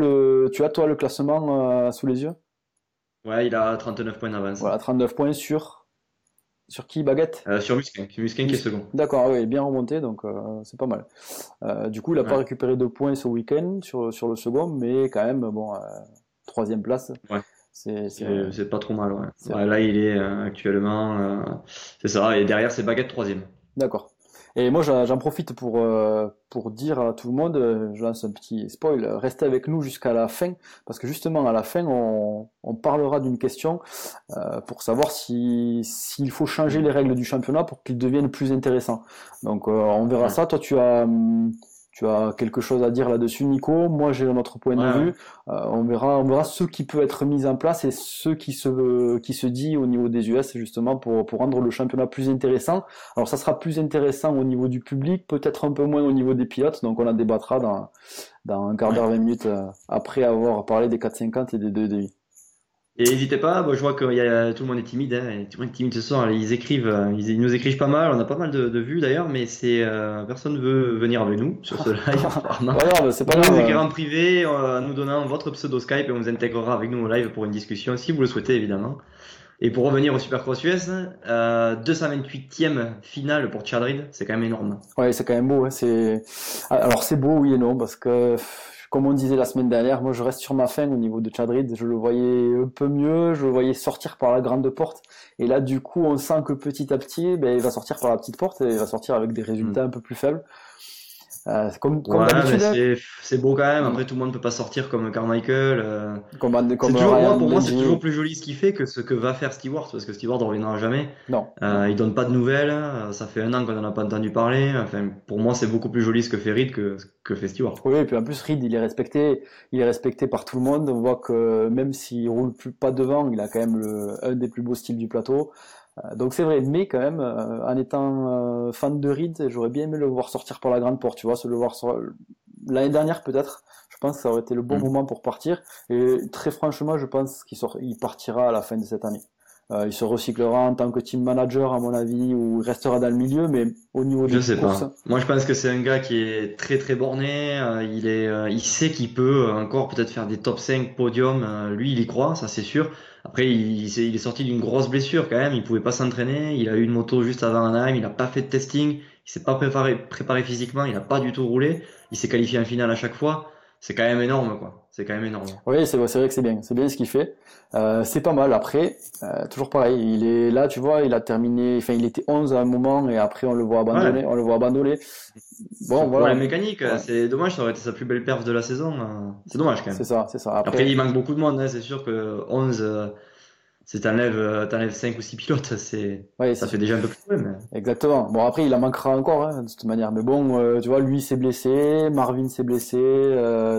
tu as toi le classement sous les yeux? Ouais, il a 39 points d'avance. Voilà, 39 points sur qui, Baguette? Sur Musquin, Musquin qui est second. D'accord, oui, bien remonté, donc c'est pas mal. Du coup, il a pas Ouais. récupéré de points ce week-end sur le second, mais quand même, bon, troisième place, Ouais. c'est C'est pas trop mal, ouais. c'est- Ouais, là, il est actuellement. C'est ça, et derrière, c'est Baguette troisième. d'accord. Et moi, j'en profite pour dire à tout le monde, je lance un petit spoil, restez avec nous jusqu'à la fin, parce que justement, à la fin, on parlera d'une question pour savoir s'il faut changer les règles du championnat pour qu'il devienne plus intéressant. Donc, on verra Ouais. ça. Toi, tu as quelque chose à dire là-dessus, Nico. Moi, j'ai un autre point de Ouais. vue. On verra ce qui peut être mis en place et ce qui se dit au niveau des US, justement, pour rendre le championnat plus intéressant. Alors, ça sera plus intéressant au niveau du public, peut-être un peu moins au niveau des pilotes. Donc, on en débattra dans un quart Ouais. d'heure, 20 minutes, après avoir parlé des 4,50 et des 2,5. Et n'hésitez pas, je vois que tout le monde est timide, hein, et tout le monde est timide ce soir. Ils écrivent, ils nous écrivent pas mal. On a pas mal de vues d'ailleurs, mais personne veut venir avec nous sur ce live, apparemment. Pas grave, c'est pas Vous nous grave. écrirez en privé, en nous donnant votre pseudo Skype et on vous intégrera avec nous au live pour une discussion si vous le souhaitez évidemment. Et pour revenir au Supercross US, 228e finale pour Chad Reed, c'est quand même énorme. Ouais, c'est quand même beau. Hein, alors c'est beau, oui et non, parce que comme on disait la semaine dernière, moi je reste sur ma faim au niveau de Chad Reed. Je le voyais un peu mieux, je le voyais sortir par la grande porte. Et là, du coup, on sent que petit à petit, ben, il va sortir par la petite porte et il va sortir avec des résultats un peu plus faibles. Comme Ouais, mais d'habitude, hein. c'est beau quand même. Après, tout le monde peut pas sortir comme Carmichael. Comme Moi, Ryan pour moi, c'est Blaney. toujours plus joli ce qu'il fait que ce que va faire Stewart, parce que Stewart ne reviendra jamais. Non, non. Il donne pas de nouvelles. Ça fait un an qu'on en a pas entendu parler. Enfin, pour moi, c'est beaucoup plus joli ce que fait Reed que ce que fait Stewart. Oui, et puis en plus, Reed, il est respecté par tout le monde. On voit que même s'il roule plus pas devant, il a quand même un des plus beaux styles du plateau. Donc c'est vrai, mais quand même, en étant fan de Reed, j'aurais bien aimé le voir sortir par la grande porte, tu vois, l'année dernière peut-être. Je pense que ça aurait été le bon moment pour partir. Et très franchement, je pense il partira à la fin de cette année. Il se recyclera en tant que team manager, à mon avis, ou il restera dans le milieu, mais au niveau Je des sais courses, pas. Moi, je pense que c'est un gars qui est très très borné. Il sait qu'il peut encore peut-être faire des top 5 podiums. Lui, il y croit, ça c'est sûr. Après, il est sorti d'une grosse blessure quand même. Il pouvait pas s'entraîner. Il a eu une moto juste avant Anaheim. Il n'a pas fait de testing. Il s'est pas préparé physiquement. Il n'a pas du tout roulé. Il s'est qualifié en finale à chaque fois. C'est quand même énorme, quoi. C'est quand même énorme. oui, c'est vrai que c'est bien ce qu'il fait. C'est pas mal. Après, toujours pareil, il est là, tu vois, il a terminé, enfin, il était 11 à un moment et après Ouais. on le voit abandonner. C'est Bon, un voilà. problème mécanique. Ouais, C'est dommage. Ça aurait été sa plus belle perf de la saison. C'est dommage quand même. c'est ça. Après, Après, il manque beaucoup de monde, hein. C'est sûr que 11, t'enlèves 5 ou 6 pilotes, ouais, ça fait déjà un peu plus de mais... exactement. Bon, après, il en manquera encore, hein, de toute manière. Mais bon, tu vois, lui s'est blessé, Marvin s'est blessé,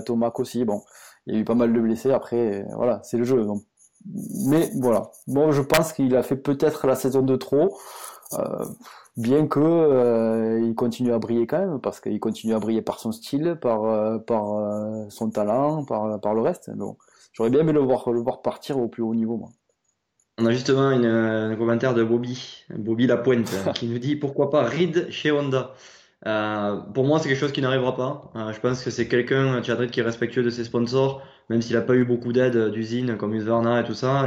Tomac aussi. Bon, il y a eu pas mal de blessés. Après, voilà, c'est le jeu. Donc. Mais voilà. Bon, je pense qu'il a fait peut-être la saison de trop. Euh, bien que il continue à briller quand même, parce qu'il continue à briller par son style, par son talent, par le reste. Donc, j'aurais bien aimé le voir partir au plus haut niveau, moi. On a justement un commentaire de Bobby Lapointe, qui nous dit pourquoi pas Reed chez Honda. Pour moi, c'est quelque chose qui n'arrivera pas. Je pense que c'est quelqu'un, Chad Reed, qui est respectueux de ses sponsors, même s'il n'a pas eu beaucoup d'aide d'usines comme Husqvarna et tout ça.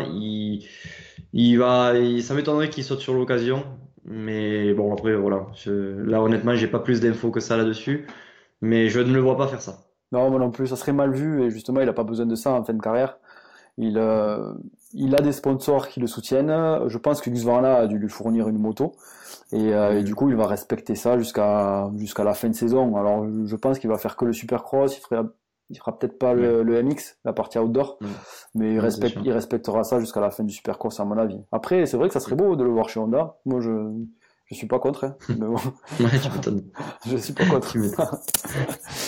Ça m'étonnerait qu'il saute sur l'occasion. Mais bon, après, voilà. Là, honnêtement, j'ai pas plus d'infos que ça là-dessus. Mais je ne le vois pas faire ça. Non, moi non plus, ça serait mal vu, et justement, il a pas besoin de ça en fin de carrière. Il, euh, il a des sponsors qui le soutiennent. Je pense que Husqvarna a dû lui fournir une moto. Et du Mhm. coup, il va respecter ça jusqu'à la fin de saison. Alors, je pense qu'il va faire que le Supercross. Il fera peut-être pas Ouais. le MX, la partie outdoor, Non, mais non, c'est sûr. il respectera ça jusqu'à la fin du Supercross, à mon avis. Après, c'est vrai que ça serait beau de le voir chez Honda. Moi, je suis pas contre, hein. Mais bon, Ouais, tu m'étonnes. je suis pas contre. Tu m'étonnes.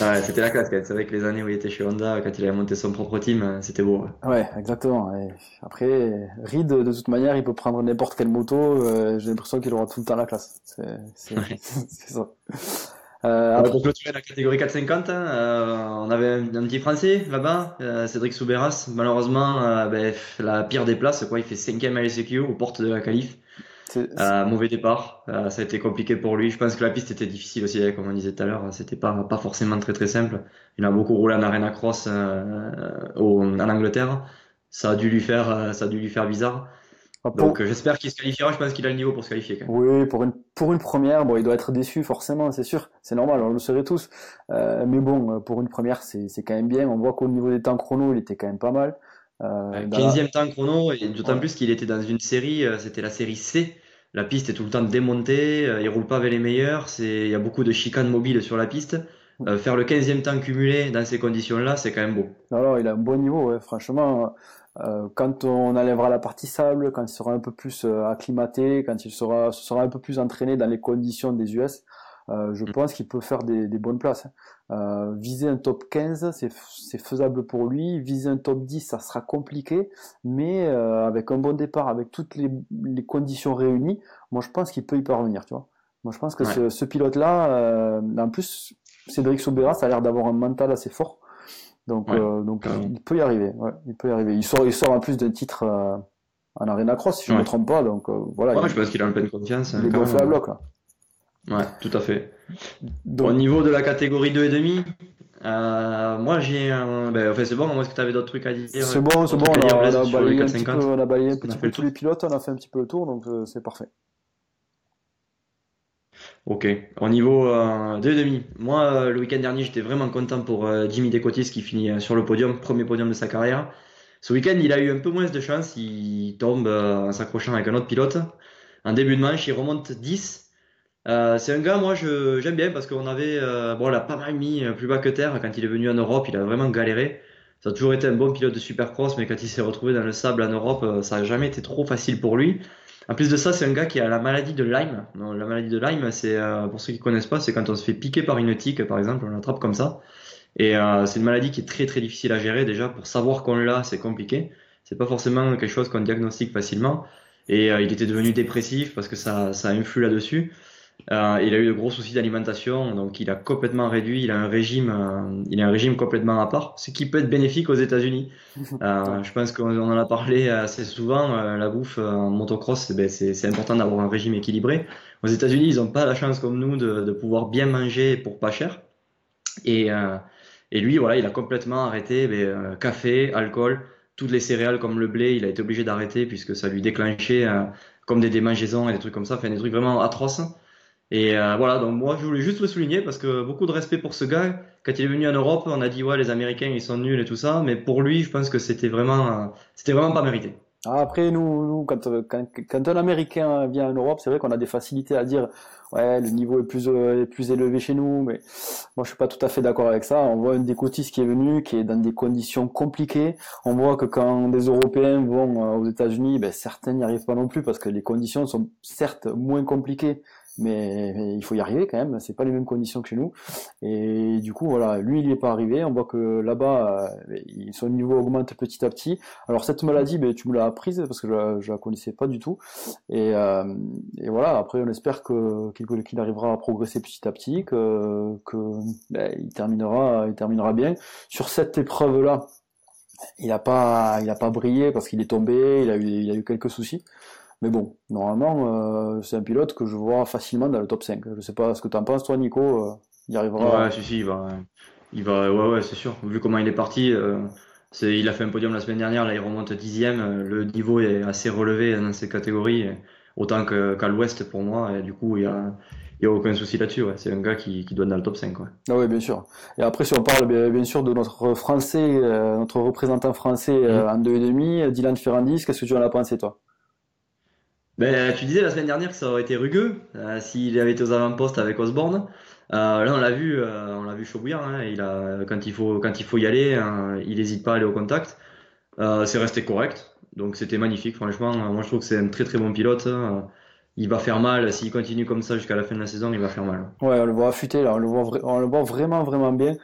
Ouais, c'était la classe quand même. C'est vrai que les années où il était chez Honda, quand il avait monté son propre team, c'était beau. Ouais. Ouais, exactement. Et après, Reed, de toute manière, il peut prendre n'importe quelle moto. J'ai l'impression qu'il aura tout le temps la classe. Ouais. C'est ça. Ouais, Après, pour clôturer la catégorie 450, hein, on avait un petit Français là-bas, Cédric Soubeyras. Malheureusement, la pire des places, quoi. Il fait cinquième à l'SQ aux portes de la qualif. c'est- Mauvais départ. Ça a été compliqué pour lui. Je pense que la piste était difficile aussi, hein, comme on disait tout à l'heure. C'était pas forcément très très simple. Il a beaucoup roulé en arena cross en Angleterre. Ça a dû lui faire bizarre. Donc pour, j'espère qu'il se qualifiera. Je pense qu'il a le niveau pour se qualifier quand même. oui, pour une première, bon, il doit être déçu, forcément, c'est sûr. C'est normal, on le serait tous. Mais bon, pour une première, c'est quand même bien. On voit qu'au niveau des temps chrono, il était quand même pas mal. Ouais, Dans la, 15e temps chrono, et d'autant ouais. plus qu'il était dans une série, c'était la série C. La piste est tout le temps démontée, il roule pas avec les meilleurs, il y a beaucoup de chicanes mobiles sur la piste. Faire le 15e temps cumulé dans ces conditions-là, c'est quand même beau. Alors, il a un bon niveau, ouais, franchement. Quand on enlèvera la partie sable, quand il sera un peu plus acclimaté, quand se sera un peu plus entraîné dans les conditions des US, je pense qu'il peut faire des bonnes places, hein. Viser un top 15, c'est faisable pour lui. Viser un top 10, ça sera compliqué, mais avec un bon départ, avec toutes les conditions réunies, moi je pense qu'il peut y parvenir, tu vois. Moi je pense que Ouais, ce pilote-là, en plus, Cédric Soubera, ça a l'air d'avoir un mental assez fort. ouais, Donc carrément. il peut y arriver. Ouais, il peut y arriver. Il sort en plus d'un titre en Arena Cross, si je ne me Ouais. trompe pas. Donc voilà, Ouais, je pense qu'il est en pleine confiance, il est gonflé carrément. à bloc là. Ouais, tout à fait. Au Donc niveau de la catégorie 2,5, moi enfin, c'est bon, moi, est-ce que tu avais d'autres trucs à dire, c'est autres bon. trucs à dire, Blaise, On a sur les balayé un petit peu, 450? on a balayé un On a petit fait peu le tous tour? les pilotes, on a fait un petit peu le tour, donc c'est parfait. Ok. Au niveau 2,5, moi, le week-end dernier, j'étais vraiment content pour Jimmy Decotis qui finit sur le podium, premier podium de sa carrière. Ce week-end, il a eu un peu moins de chance. Il tombe en s'accrochant avec un autre pilote. En début de manche, il remonte 10. C'est un gars, moi, j'aime bien parce qu'on avait, bon, on l'a pas mal mis plus bas que terre quand il est venu en Europe. Il a vraiment galéré. Ça a toujours été un bon pilote de Supercross, mais quand il s'est retrouvé dans le sable en Europe, ça a jamais été trop facile pour lui. En plus de ça, c'est un gars qui a la maladie de Lyme. Non, la maladie de Lyme, c'est pour ceux qui connaissent pas, c'est quand on se fait piquer par une tique, par exemple, on l'attrape comme ça. Et c'est une maladie qui est très très difficile à gérer déjà. Pour savoir qu'on l'a, c'est compliqué. C'est pas forcément quelque chose qu'on diagnostique facilement. Et il était devenu dépressif parce que ça influe là-dessus. Il a eu de gros soucis d'alimentation, donc il a complètement réduit. Il a un régime complètement à part, ce qui peut être bénéfique aux États-Unis. Ouais. Je pense qu'on en a parlé assez souvent. La bouffe en motocross, c'est important d'avoir un régime équilibré. Aux États-Unis, ils n'ont pas la chance comme nous de pouvoir bien manger pour pas cher. Et, euh, et lui, voilà, il a complètement arrêté café, alcool, toutes les céréales comme le blé. Il a été obligé d'arrêter puisque ça lui déclenchait comme des démangeaisons et des trucs comme ça, enfin des trucs vraiment atroces. Voilà, donc moi je voulais juste le souligner parce que beaucoup de respect pour ce gars. Quand il est venu en Europe, on a dit ouais les Américains ils sont nuls et tout ça, mais pour lui je pense que c'était vraiment pas mérité. Ah, après, nous quand un Américain vient en Europe, c'est vrai qu'on a des facilités à dire, ouais, le niveau est plus élevé chez nous, mais moi, je suis pas tout à fait d'accord avec ça. On voit un décotiste qui est venu, qui est dans des conditions compliquées. On voit que quand des Européens vont aux États-Unis, ben, certains n'y arrivent pas non plus parce que les conditions sont certes moins compliquées, mais il faut y arriver quand même. C'est pas les mêmes conditions que chez nous. Et du coup, voilà, lui, il n'y est pas arrivé. On voit que là-bas, son niveau augmente petit à petit. Alors cette maladie, ben, tu me l'as apprise parce que je la connaissais pas du tout. Et, euh, et voilà, après on espère qu'il arrivera à progresser petit à petit, que ben, il terminera bien. Sur cette épreuve-là, il a pas brillé parce qu'il est tombé, il a eu quelques soucis. Mais bon, normalement, c'est un pilote que je vois facilement dans le top 5. Je sais pas ce que t'en penses toi, Nico. Il Ouais, arrivera. si, ouais, ouais, c'est sûr. Vu comment il est parti, il a fait un podium la semaine dernière, là il remonte 10e. Le niveau est assez relevé dans ces catégories, autant qu'à l'Ouest pour moi, et du coup il y a aucun souci là-dessus. Ouais. C'est un gars qui doit être dans le top 5. Quoi. Ah oui, bien sûr. Et après, si on parle bien sûr de notre français, notre représentant français Mhm. en 2,5, Dylan Ferrandis, qu'est-ce que tu en as pensé, toi? Tu disais la semaine dernière que ça aurait été rugueux s'il avait été aux avant-postes avec Osborne. Là, on l'a vu chaud bouillant. Hein. Quand il faut y aller, il n'hésite pas à aller au contact. C'est resté correct, donc c'était magnifique. Franchement, moi je trouve que c'est un très très bon pilote. Il va faire mal s'il continue comme ça jusqu'à la fin de la saison. Il va faire mal. Ouais, on le voit affûté là, on le voit vraiment vraiment bien.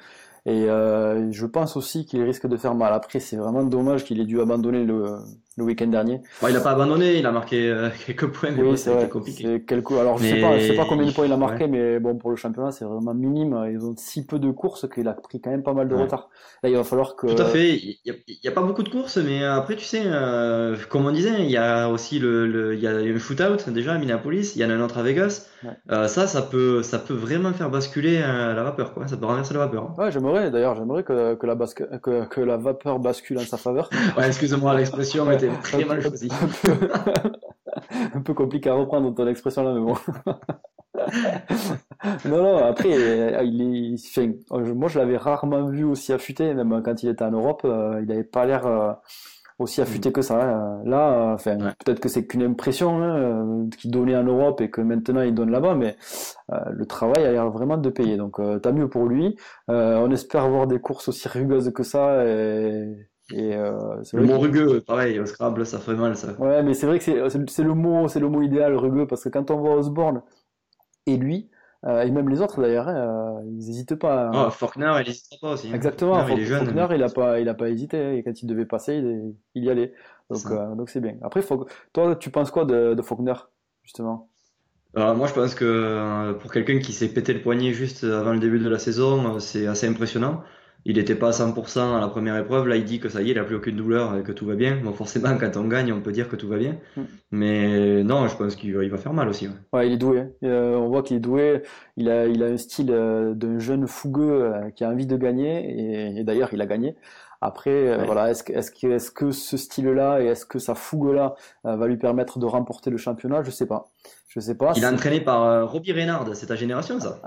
Et je pense aussi qu'il risque de faire mal. Après, c'est vraiment dommage qu'il ait dû abandonner le week-end dernier. Bon, il a pas abandonné. Il a marqué quelques points, mais Oui, bon, c'est ça a été vrai. compliqué. C'est quelque. Alors je sais pas Mais combien de points il a ouais. marqué, mais bon pour le championnat c'est vraiment minime. Ils ont si peu de courses qu'il a pris quand même pas mal de Ouais. retard. Là, il va falloir Tout à que. fait. Il y a pas beaucoup de courses, mais après, tu sais, comme on disait, il y a aussi il y a un shootout déjà à Minneapolis. Il y en a un autre à Vegas. Ouais, Ça peut vraiment faire basculer la vapeur, quoi. Ça peut renverser la vapeur. Hein. ouais, j'aimerais que la vapeur bascule en sa faveur. Ouais, excuse-moi, l'expression Ouais, était très mal choisie. un peu compliqué à reprendre ton expression là, mais bon. Non, non, après, moi je l'avais rarement vu aussi affûté, même quand il était en Europe, il n'avait pas l'air aussi affûté Mm. que ça. Hein. Là, enfin, Ouais. peut-être que c'est qu'une impression hein, qu'il donnait en Europe et que maintenant il donne là-bas, mais le travail a l'air vraiment de payer. Donc tant mieux pour lui. On espère avoir des courses aussi rugueuses que ça. C'est Le vrai mot qu'il rugueux, pareil, au Scrabble, ça fait mal, ça. ouais, mais c'est vrai que c'est le mot idéal, rugueux, parce que quand on voit Osborne et lui, et même les autres d'ailleurs, hein, ils n'hésitent pas. Ah, Faulkner, il n'hésitera pas aussi. Hein. Exactement, Faulkner, il est jeune, Faulkner, mais il a pas hésité, hein, et quand il devait passer, il y allait. c'est ça. Donc c'est bien. Après, toi, tu penses quoi de Faulkner, justement? Moi, je pense que pour quelqu'un qui s'est pété le poignet juste avant le début de la saison, c'est assez impressionnant. Il n'était pas à 100% à la première épreuve. Là, il dit que ça y est, il n'a plus aucune douleur et que tout va bien. Bon, forcément, quand on gagne, on peut dire que tout va bien. Hmm. Mais non, je pense il va faire mal aussi. Ouais. Ouais, il est doué. On voit qu'il est doué. Il a un style d'un jeune fougueux qui a envie de gagner, et d'ailleurs, il a gagné. Après, Ouais. voilà, est-ce que ce style-là et est-ce que sa fougue-là va lui permettre de remporter le championnat? Je sais pas. Je sais pas. Il est entraîné par Robbie Reynard. C'est ta génération, ça?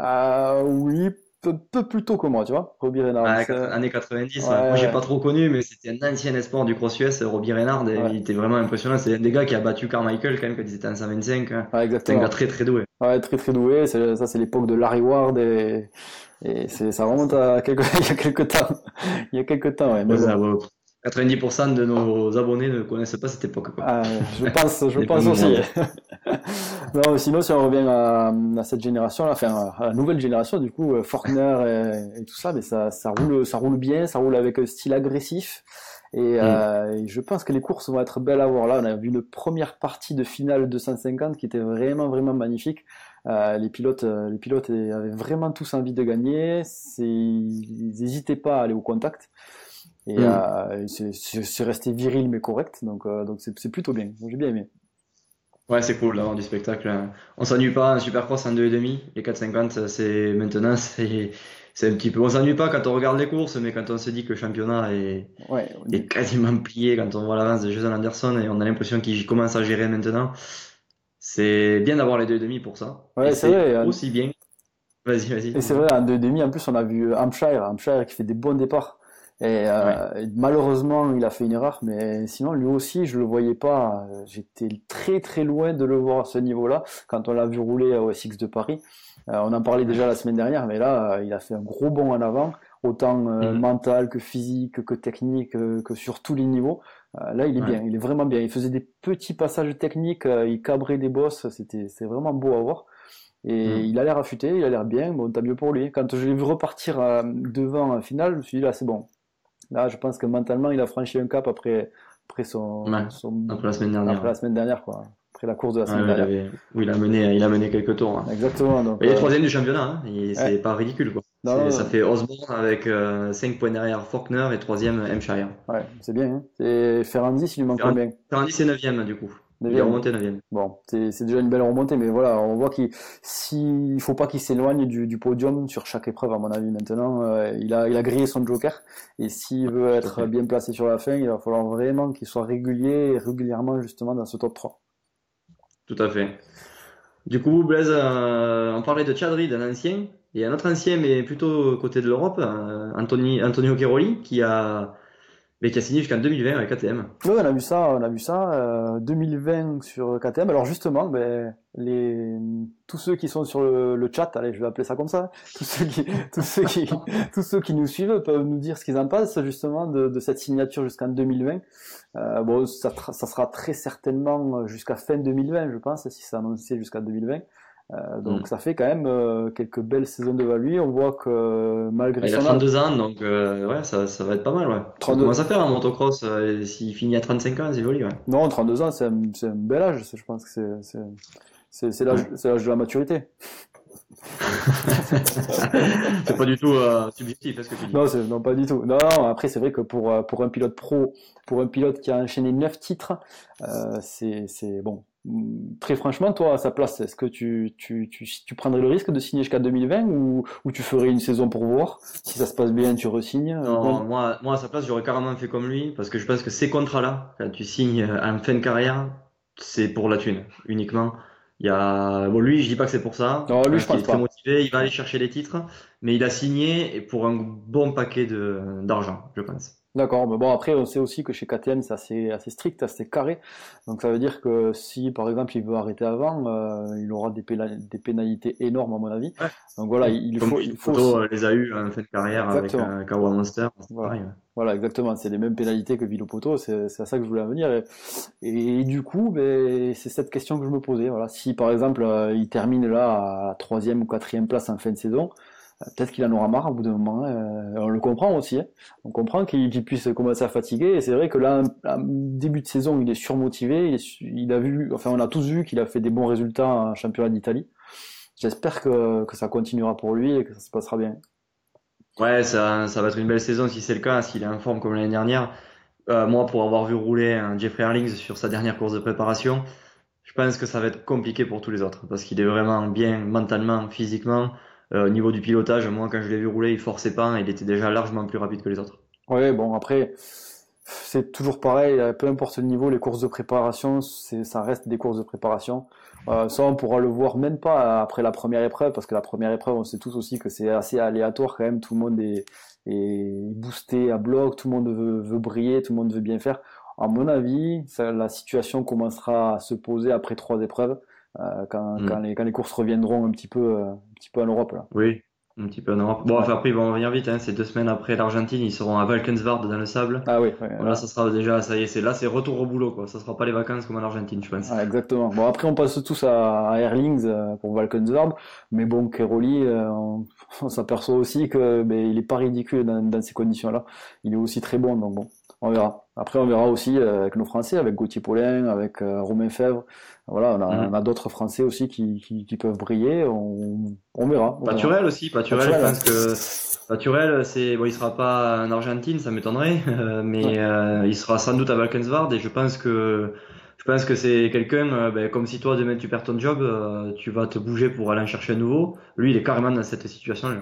Oui, peu plus tôt que moi, tu vois. Robbie Reynard. Ah, années 90, ouais. Moi, j'ai Ouais, pas trop connu, mais c'était un ancien espoir du cross US, Robbie Reynard, et ouais, il était vraiment impressionnant. C'est un des gars qui a battu Carmichael quand même quand ils étaient en 125. Hein. ouais, C'est un gars exactement. très très doué. Ouais, très très doué. Ça, c'est l'époque de Larry Ward ça remonte à il y a quelques temps. Il y a quelques temps, ouais. Mais Ouais, bon. ça, ouais. 90% de nos abonnés ne connaissent pas cette époque, quoi. Je L'époque pense aussi. moderne. Non, mais sinon, si on revient à cette génération-là, enfin, à la nouvelle génération, du coup, Faulkner et tout ça, mais ça roule bien, ça roule avec un style agressif. Et je pense que les courses vont être belles à voir. Là, on a vu une première partie de finale 250 qui était vraiment, vraiment magnifique. Les pilotes avaient vraiment tous envie de gagner. Ils n'hésitaient pas à aller au contact. Et c'est resté viril mais correct. Donc c'est plutôt bien. J'ai bien aimé. Ouais, c'est cool d'avoir du spectacle. On s'ennuie pas, un Supercross en 2,5. Les 4,50, c'est un petit peu. On s'ennuie pas quand on regarde les courses, mais quand on se dit que le championnat Ouais, est quasiment plié, quand on voit l'avance de Jason Anderson et on a l'impression qu'il commence à gérer maintenant, c'est bien d'avoir les 2,5 pour ça. Et ouais, c'est c'est vrai. aussi bien. Vas-y, Et c'est dis-moi. vrai, en 2,5, en plus, on a vu Hampshire qui fait des bons départs. Ouais. Et malheureusement, il a fait une erreur, mais sinon, lui aussi, je le voyais pas. J'étais très très loin de le voir à ce niveau-là quand on l'a vu rouler au SX de Paris. On en parlait déjà la semaine dernière, mais là, il a fait un gros bond en avant, autant Mhm. mental que physique, que technique, que sur tous les niveaux. Là, il est Ouais. bien, il est vraiment bien. Il faisait des petits passages techniques, il cabrait des bosses, c'est vraiment beau à voir. Et Mhm. il a l'air affûté, il a l'air bien, bon, tant mieux pour lui. Quand je l'ai vu repartir devant en finale, je me suis dit, là, c'est bon. Là, je pense que mentalement, il a franchi un cap après Ouais. Après la semaine dernière. après la semaine dernière, quoi. Après la course de la Ouais, semaine ouais, dernière. oui, il a mené quelques tours, hein. Exactement, donc, Il est troisième du championnat, hein, et c'est ouais. pas ridicule, quoi. Non, non, Ça non. fait Osborne avec 5 points derrière Faulkner et troisième Hampshire. Ouais, c'est bien, hein. Et Ferrandis, il lui manque combien? Ferrandi, c'est 9e du coup. Il est 9e. remonté 9e. Bon, c'est déjà une belle remontée, mais voilà, on voit il faut pas qu'il s'éloigne du podium sur chaque épreuve, à mon avis, maintenant. Il a grillé son joker, et s'il veut Tout à être fait. bien placé sur la fin, il va falloir vraiment qu'il soit régulier et régulièrement, justement, dans ce top 3. Tout à fait. Du coup, Blaise, on parlait de Chad Reed, un ancien, et un autre ancien, mais plutôt côté de l'Europe, Antonio Cairoli, qui a signé jusqu'en 2020 avec KTM. Oui, on a vu ça, 2020 sur KTM. Alors justement, ben, tous ceux qui sont sur le chat, allez, je vais appeler ça comme ça, tous ceux qui, tous ceux qui nous suivent peuvent nous dire ce qu'ils en pensent justement de cette signature jusqu'en 2020. Bon, ça sera très certainement jusqu'à fin 2020, je pense, si c'est annoncé jusqu'à 2020. Donc Hmm. ça fait quand même quelques belles saisons devant lui. On voit que malgré Il a son âge, 32 ans, donc ouais, ça va être pas mal, ouais. Ça 32, commence à faire un motocross, s'il finit à 35 ans, c'est joli, ouais. non, 32 ans, c'est un bel âge. Je pense que Ouais. c'est l'âge de la maturité. C'est pas du tout subjectif, est-ce que tu dis? Non, non, pas du tout. Non, non, après, c'est vrai que pour un pilote pro, pour un pilote qui a enchaîné 9 titres, c'est bon. Très franchement, toi, à sa place, est-ce que tu prendrais le risque de signer jusqu'à 2020 ou tu ferais une saison pour voir? Si ça se passe bien, tu re-signes? Non, moi à sa place, j'aurais carrément fait comme lui, parce que je pense que ces contrats-là, quand tu signes en fin de carrière, c'est pour la thune, uniquement. Bon, lui, je dis pas que c'est pour ça. Non, Je lui, je pense qu'il pense est très pas. motivé, il va aller chercher les titres, mais il a signé et pour un bon paquet d'argent, je pense. D'accord, mais bon après on sait aussi que chez KTM c'est assez strict, assez carré, donc ça veut dire que si par exemple il veut arrêter avant, il aura des pénalités énormes à mon avis. Ouais. Donc voilà, Oui. Comme il faut Photo aussi. les a eu en fin de carrière avec Exactement. Kawa Monster, c'est Voilà. pareil. Ouais. Voilà, exactement. C'est les mêmes pénalités que Villopoto, c'est à ça que je voulais en venir. Et du coup, ben, c'est cette question que je me posais. Voilà. Si par exemple il termine là à la troisième ou quatrième place en fin de saison, peut-être qu'il en aura marre au bout d'un moment, hein. On le comprend aussi, hein. On comprend qu'il puisse commencer à fatiguer. Et c'est vrai que là, en début de saison, il est surmotivé. Il a vu, enfin, on a tous vu qu'il a fait des bons résultats en championnat d'Italie. J'espère que ça continuera pour lui et que ça se passera bien. Ouais, ça va être une belle saison si c'est le cas, s'il est en forme comme l'année dernière. Moi, pour avoir vu rouler un Jeffrey Herlings sur sa dernière course de préparation, je pense que ça va être compliqué pour tous les autres parce qu'il est vraiment bien mentalement, physiquement. Au niveau du pilotage, moi, quand je l'ai vu rouler, il forçait pas, il était déjà largement plus rapide que les autres. Ouais, bon, après, c'est toujours pareil, peu importe le niveau, les courses de préparation, ça reste des courses de préparation. Ça, on pourra le voir même pas après la première épreuve, parce que la première épreuve, on sait tous aussi que c'est assez aléatoire quand même. Tout le monde est boosté à bloc, tout le monde veut briller, tout le monde veut bien faire. À mon avis, la situation commencera à se poser après 3 épreuves, Hmm. quand les courses reviendront un petit peu en Europe là. Oui, un petit peu en Europe. Bon, Ouais. enfin, après, ils vont revenir vite, hein. C'est 2 semaines après l'Argentine, ils seront à Valkenswaard dans le sable. Ah oui, ouais, Voilà, ça sera déjà, ça y est, c'est retour au boulot, quoi. Ça sera pas les vacances comme en Argentine, je pense. ouais, exactement. Bon, après, on passe tous à Erlings pour Valkenswaard, mais bon, Keroli, on s'aperçoit aussi que ben, il est pas ridicule dans ces conditions-là. Il est aussi très bon, donc bon. On verra. Après, on verra aussi avec nos Français, avec Gauthier Paulin, avec Romain Fèvre. Voilà, on a d'autres Français aussi qui peuvent briller. On verra. Paturel aussi. Paturel, je Paturel, pense que Paturel, il sera pas en Argentine, ça m'étonnerait, mais il sera sans doute à Valkenswaard et je pense que c'est quelqu'un, comme si toi demain tu perds ton job, tu vas te bouger pour aller en chercher un nouveau. Lui, il est carrément dans cette situation-là.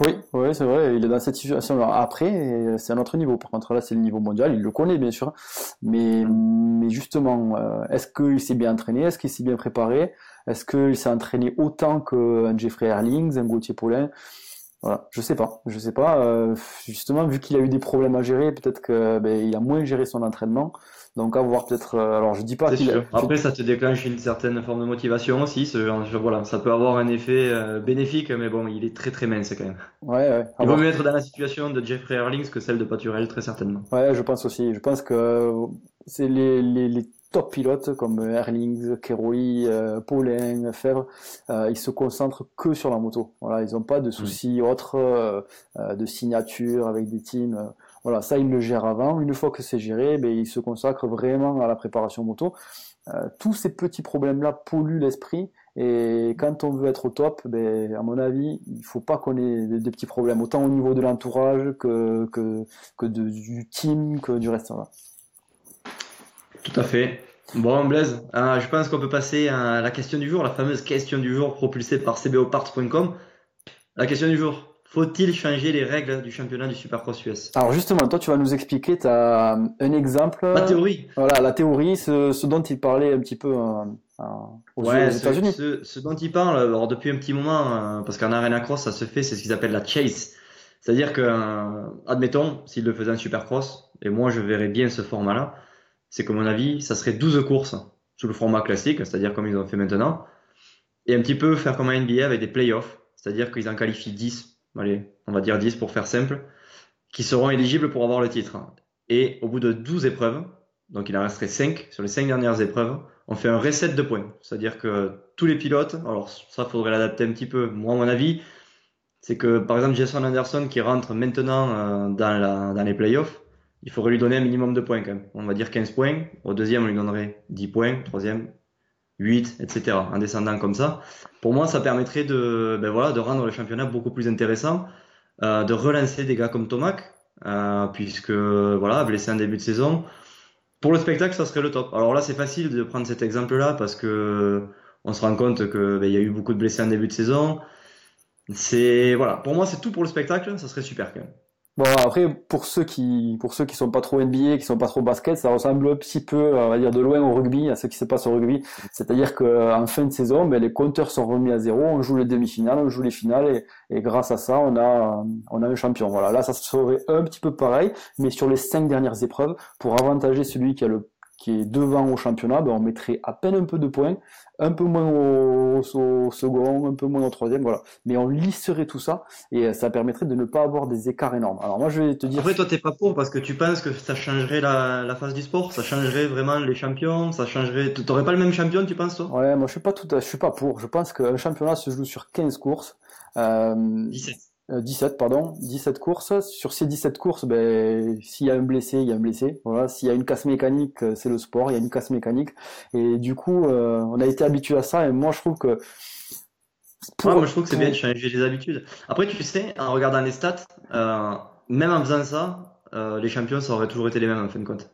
Oui, oui, c'est vrai, il est dans cette situation-là. Après, c'est un autre niveau. Par contre, là, c'est le niveau mondial, il le connaît, bien sûr. Mais justement, est-ce qu'il s'est bien entraîné? Est-ce qu'il s'est bien préparé? Est-ce qu'il s'est entraîné autant qu'un Jeffrey Herlings, un Gauthier Paulin? Voilà, je sais pas. Justement, vu qu'il a eu des problèmes à gérer, peut-être que il a moins géré son entraînement. Donc, à voir peut-être. Alors, je dis pas C'est qu'il a. sûr. Après, ça te déclenche une certaine forme de motivation aussi. Voilà, ça peut avoir un effet bénéfique, mais bon, il est très très mince quand même. Ouais, ouais. À Il vaut voir. mieux être dans la situation de Jeffrey Herlings que celle de Paturel, très certainement. Ouais, je pense aussi. Je pense que c'est les top pilotes comme Erlings, Keroi, Paulin, Fèvre, ils se concentrent que sur la moto. Voilà, ils n'ont pas de soucis autres de signature avec des teams. Voilà, ça ils le gèrent avant. Une fois que c'est géré, ils se consacrent vraiment à la préparation moto. Tous ces petits problèmes-là polluent l'esprit. Et quand on veut être au top, à mon avis, il faut pas qu'on ait des petits problèmes, autant au niveau de l'entourage du team, que du reste. Voilà. Tout à fait. Bon, Blaise, je pense qu'on peut passer à la question du jour, la fameuse question du jour propulsée par cboparts.com. La question du jour. Faut-il changer les règles du championnat du Supercross US? Alors justement, toi tu vas nous expliquer, tu as un exemple. La théorie. Voilà, la théorie, ce dont il parlait un petit peu aux États-Unis. Ce dont il parle, alors depuis un petit moment, parce qu'en Arena Cross, ça se fait, c'est ce qu'ils appellent la chase. C'est-à-dire que, admettons, s'ils le faisaient en Supercross, et moi je verrais bien ce format-là, c'est que mon avis, ça serait 12 courses sous le format classique, c'est-à-dire comme ils ont fait maintenant, et un petit peu faire comme un NBA avec des playoffs, c'est-à-dire qu'ils en qualifient 10, allez, on va dire 10 pour faire simple, qui seront éligibles pour avoir le titre. Et au bout de 12 épreuves, donc il en resterait 5 sur les 5 dernières épreuves, on fait un reset de points. C'est-à-dire que tous les pilotes, alors ça faudrait l'adapter un petit peu, moi à mon avis, c'est que par exemple Jason Anderson qui rentre maintenant dans les playoffs, il faudrait lui donner un minimum de points quand même. On va dire 15 points, au deuxième on lui donnerait 10 points, troisième 8, etc. En descendant comme ça. Pour moi, ça permettrait de rendre le championnat beaucoup plus intéressant, de relancer des gars comme Tomac, puisque voilà, blessé en début de saison. Pour le spectacle, ça serait le top. Alors là, c'est facile de prendre cet exemple-là parce que on se rend compte que il y a eu beaucoup de blessés en début de saison. Voilà, pour moi, c'est tout pour le spectacle, ça serait super quand même. Bon, après, pour ceux qui sont pas trop NBA, qui sont pas trop basket, ça ressemble un petit peu, on va dire, de loin au rugby, à ce qui se passe au rugby. C'est-à-dire qu'en fin de saison, les compteurs sont remis à zéro, on joue les demi-finales, on joue les finales, et grâce à ça, on a un champion. Voilà. Là, ça serait un petit peu pareil, mais sur les 5 dernières épreuves, pour avantager celui qui est devant au championnat, on mettrait à peine un peu de points, un peu moins au second, un peu moins au troisième, voilà. Mais on lisserait tout ça et ça permettrait de ne pas avoir des écarts énormes. Alors moi je vais te dire. Après toi t'es pas pour parce que tu penses que ça changerait la face du sport, ça changerait vraiment les champions, ça changerait. T'aurais pas le même champion, tu penses toi? Ouais, moi je suis pas pour. Je pense qu'un championnat se joue sur 15 courses. 17. 17 courses. Sur ces 17 courses, s'il y a un blessé, il y a un blessé. Voilà, s'il y a une casse mécanique, c'est le sport, il y a une casse mécanique. Et du coup, on a été habitué à ça. Et moi, je trouve que moi je trouve que c'est bien de changer les habitudes. Après, tu sais, en regardant les stats, même en faisant ça, les champions, ça aurait toujours été les mêmes en fin de compte.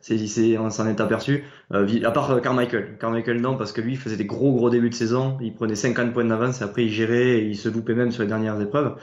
On s'en est aperçu. À part Carmichael. Carmichael non, parce que lui, il faisait des gros débuts de saison. Il prenait 50 points d'avance et après il gérait et il se loupait même sur les dernières épreuves.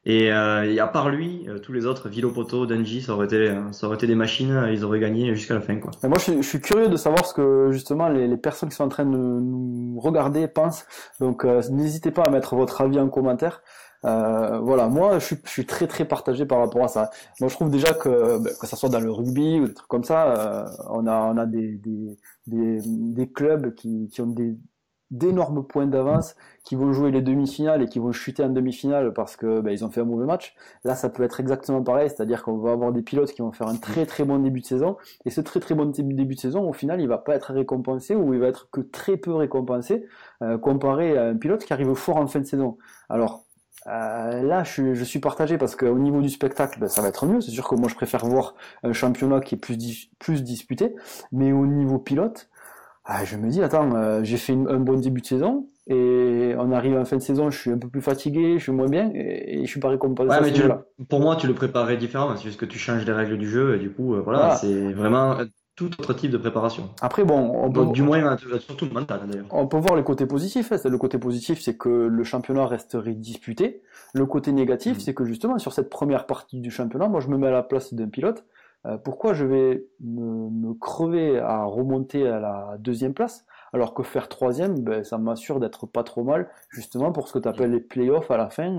Et à part lui, tous les autres, Villopoto, Dungey, ça aurait été des machines, ils auraient gagné jusqu'à la fin, quoi. Et moi, je suis curieux de savoir ce que justement les personnes qui sont en train de nous regarder pensent. Donc, n'hésitez pas à mettre votre avis en commentaire. Voilà, moi, je suis très très partagé par rapport à ça. Moi, je trouve déjà que ça soit dans le rugby ou des trucs comme ça, on a des clubs qui ont d'énormes points d'avance, qui vont jouer les demi-finales et qui vont chuter en demi-finale parce que ils ont fait un mauvais match. Là, ça peut être exactement pareil, c'est-à-dire qu'on va avoir des pilotes qui vont faire un très très bon début de saison, et ce très très bon début de saison, au final, il va pas être récompensé ou il va être que très peu récompensé comparé à un pilote qui arrive fort en fin de saison. Alors, Là, je suis partagé parce qu'au niveau du spectacle, ben, ça va être mieux. C'est sûr que moi, je préfère voir un championnat qui est plus disputé. Mais au niveau pilote, je me dis, attends, j'ai fait un bon début de saison et on arrive en fin de saison, je suis un peu plus fatigué, je suis moins bien et je suis pas récompensé Ouais, à mais ce niveau-là. pour moi, tu le préparerais différemment. C'est juste que tu changes les règles du jeu et du coup, voilà, Voilà. c'est vraiment tout autre type de préparation. Après, bon, Donc, du moins, surtout mental d'ailleurs. on peut voir les côtés positifs. Hein. Le côté positif, c'est que le championnat resterait disputé. Le côté négatif, Mm. c'est que justement, sur cette première partie du championnat, moi, je me mets à la place d'un pilote. Pourquoi je vais me crever à remonter à la deuxième place, alors que faire troisième, ben, ça m'assure d'être pas trop mal, justement pour ce que tu appelles les playoffs à la fin,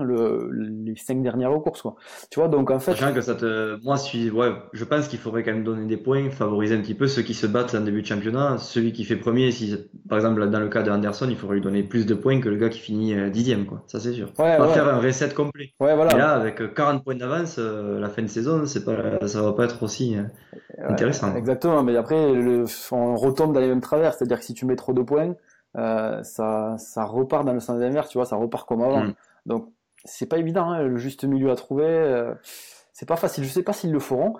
les 5 dernières courses, quoi. Tu vois, donc en fait, Sachant que moi, ouais, je pense qu'il faudrait quand même donner des points, favoriser un petit peu ceux qui se battent en début de championnat. Celui qui fait premier, si, par exemple, dans le cas de Anderson, il faudrait lui donner plus de points que le gars qui finit dixième, quoi. Ça, c'est sûr. ouais, Pas ouais, faire un reset complet. ouais, Mais voilà. là, avec 40 points d'avance, la fin de saison, ça va pas être aussi Ouais, intéressant, quoi. exactement, mais après, on retombe dans les mêmes travers, c'est-à-dire que si tu mets trop de points, ça repart dans le sens inverse, tu vois, ça repart comme avant. Mm. Donc, c'est pas évident, hein, le juste milieu à trouver, c'est pas facile, je sais pas s'ils le feront.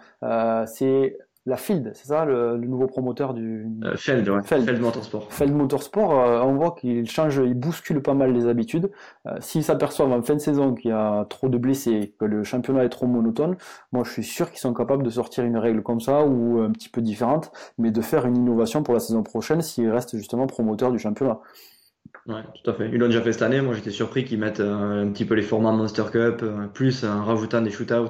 C'est la Field, c'est ça, le nouveau promoteur du Feld, ouais. Feld. Feld Motorsport. Feld Motorsport, on voit qu'il change, il bouscule pas mal les habitudes. S'ils s'aperçoivent en fin de saison qu'il y a trop de blessés, que le championnat est trop monotone, moi je suis sûr qu'ils sont capables de sortir une règle comme ça ou un petit peu différente, mais de faire une innovation pour la saison prochaine s'ils restent justement promoteurs du championnat. Ouais, tout à fait. Ils l'ont déjà fait cette année. Moi, j'étais surpris qu'ils mettent un petit peu les formats Monster Cup, plus en rajoutant des shootouts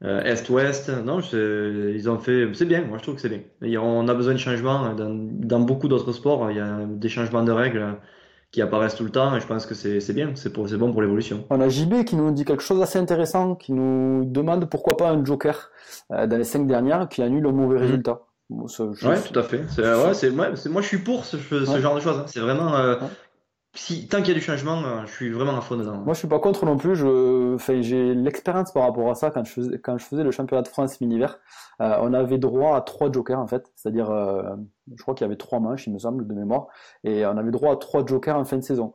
Est-Ouest. Non, ils ont fait. C'est bien. Moi, je trouve que c'est bien. On a besoin de changements dans beaucoup d'autres sports. Il y a des changements de règles qui apparaissent tout le temps, et je pense que c'est bien. C'est bon pour l'évolution. On a JB qui nous dit quelque chose d'assez intéressant, qui nous demande pourquoi pas un joker dans les 5 dernières qui annule un mauvais Mhm. résultat. Bon, Ouais, tout à fait. Moi, je suis pour ce ouais, genre de choses, hein. C'est vraiment. ouais. Tant qu'il y a du changement, je suis vraiment à fond dedans. Moi, je suis pas contre non plus. Enfin, j'ai l'expérience par rapport à ça quand je faisais le championnat de France mini-vert. On avait droit à 3 jokers en fait, c'est-à-dire, je crois qu'il y avait 3 manches, il me semble, de mémoire, et on avait droit à 3 jokers en fin de saison.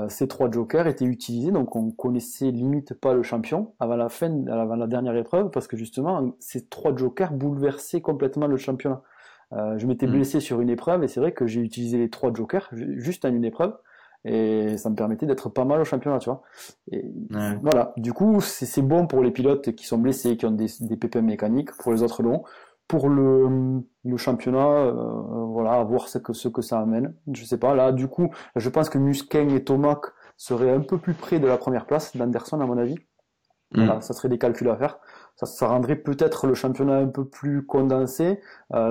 Ces 3 jokers étaient utilisés, donc on connaissait limite pas le champion avant la dernière épreuve, parce que justement, ces 3 jokers bouleversaient complètement le championnat. Je m'étais Mm. blessé sur une épreuve, et c'est vrai que j'ai utilisé les 3 jokers juste en une épreuve. Et ça me permettait d'être pas mal au championnat, tu vois. Et Ouais. voilà, du coup, c'est bon pour les pilotes qui sont blessés, qui ont des pépins mécaniques, pour les autres non. Pour le championnat, voilà, à voir ce que ça amène. Je sais pas, là, du coup, je pense que Muskeng et Tomac seraient un peu plus près de la première place d'Anderson, à mon avis. Voilà, Mm. ça serait des calculs à faire. Ça rendrait peut-être le championnat un peu plus condensé,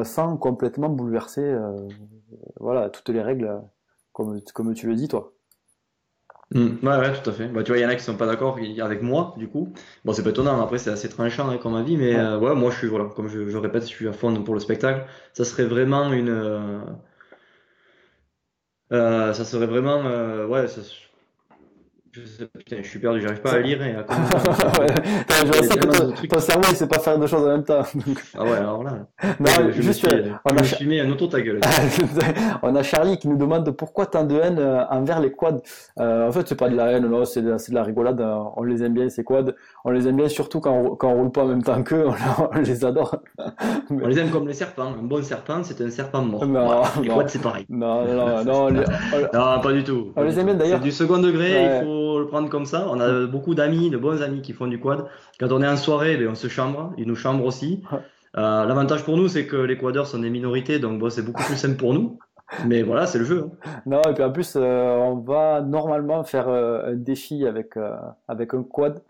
sans complètement bouleverser, voilà, toutes les règles, comme tu le dis, toi. Ouais, ouais, tout à fait. Bah, tu vois, il y en a qui sont pas d'accord avec moi, du coup. Bon, c'est pas étonnant, après, c'est assez tranchant hein, comme avis, mais Ouais. ouais, moi, voilà, comme je répète, je suis à fond pour le spectacle. Ça serait vraiment ça serait vraiment, ouais, je sais pas, putain, je suis perdu, j'arrive pas à lire et à comprendre. Ouais, Il y je a sais que tellement ton, de trucs ton cerveau il sait pas faire deux choses en même temps. Donc, Ah ouais, alors là, non, juste, je on me a, suis mis un auto ta gueule, tu vois. on a Charlie qui nous demande pourquoi tant de haine envers les quads. En fait, c'est pas de la haine, non, c'est de la rigolade. On les aime bien, ces quads. On les aime bien surtout quand on roule pas en même temps qu'eux. On les adore. On Mais, les aime comme les serpents. Un bon serpent, c'est un serpent mort. non, Voilà. Les non, quads, c'est pareil. non, non, Ça, non, Non, pas du tout, on pas du les aime bien tout. C'est d'ailleurs. du second degré, il Ouais. faut le prendre comme ça. On a beaucoup d'amis, de bons amis qui font du quad. Quand on est en soirée, ben, on se chambre, ils nous chambrent aussi. L'avantage pour nous, c'est que les quadeurs sont des minorités, donc bon, c'est beaucoup plus simple pour nous. Mais voilà, c'est le jeu, hein. Non, et puis en plus, on va normalement faire un défi avec un quad.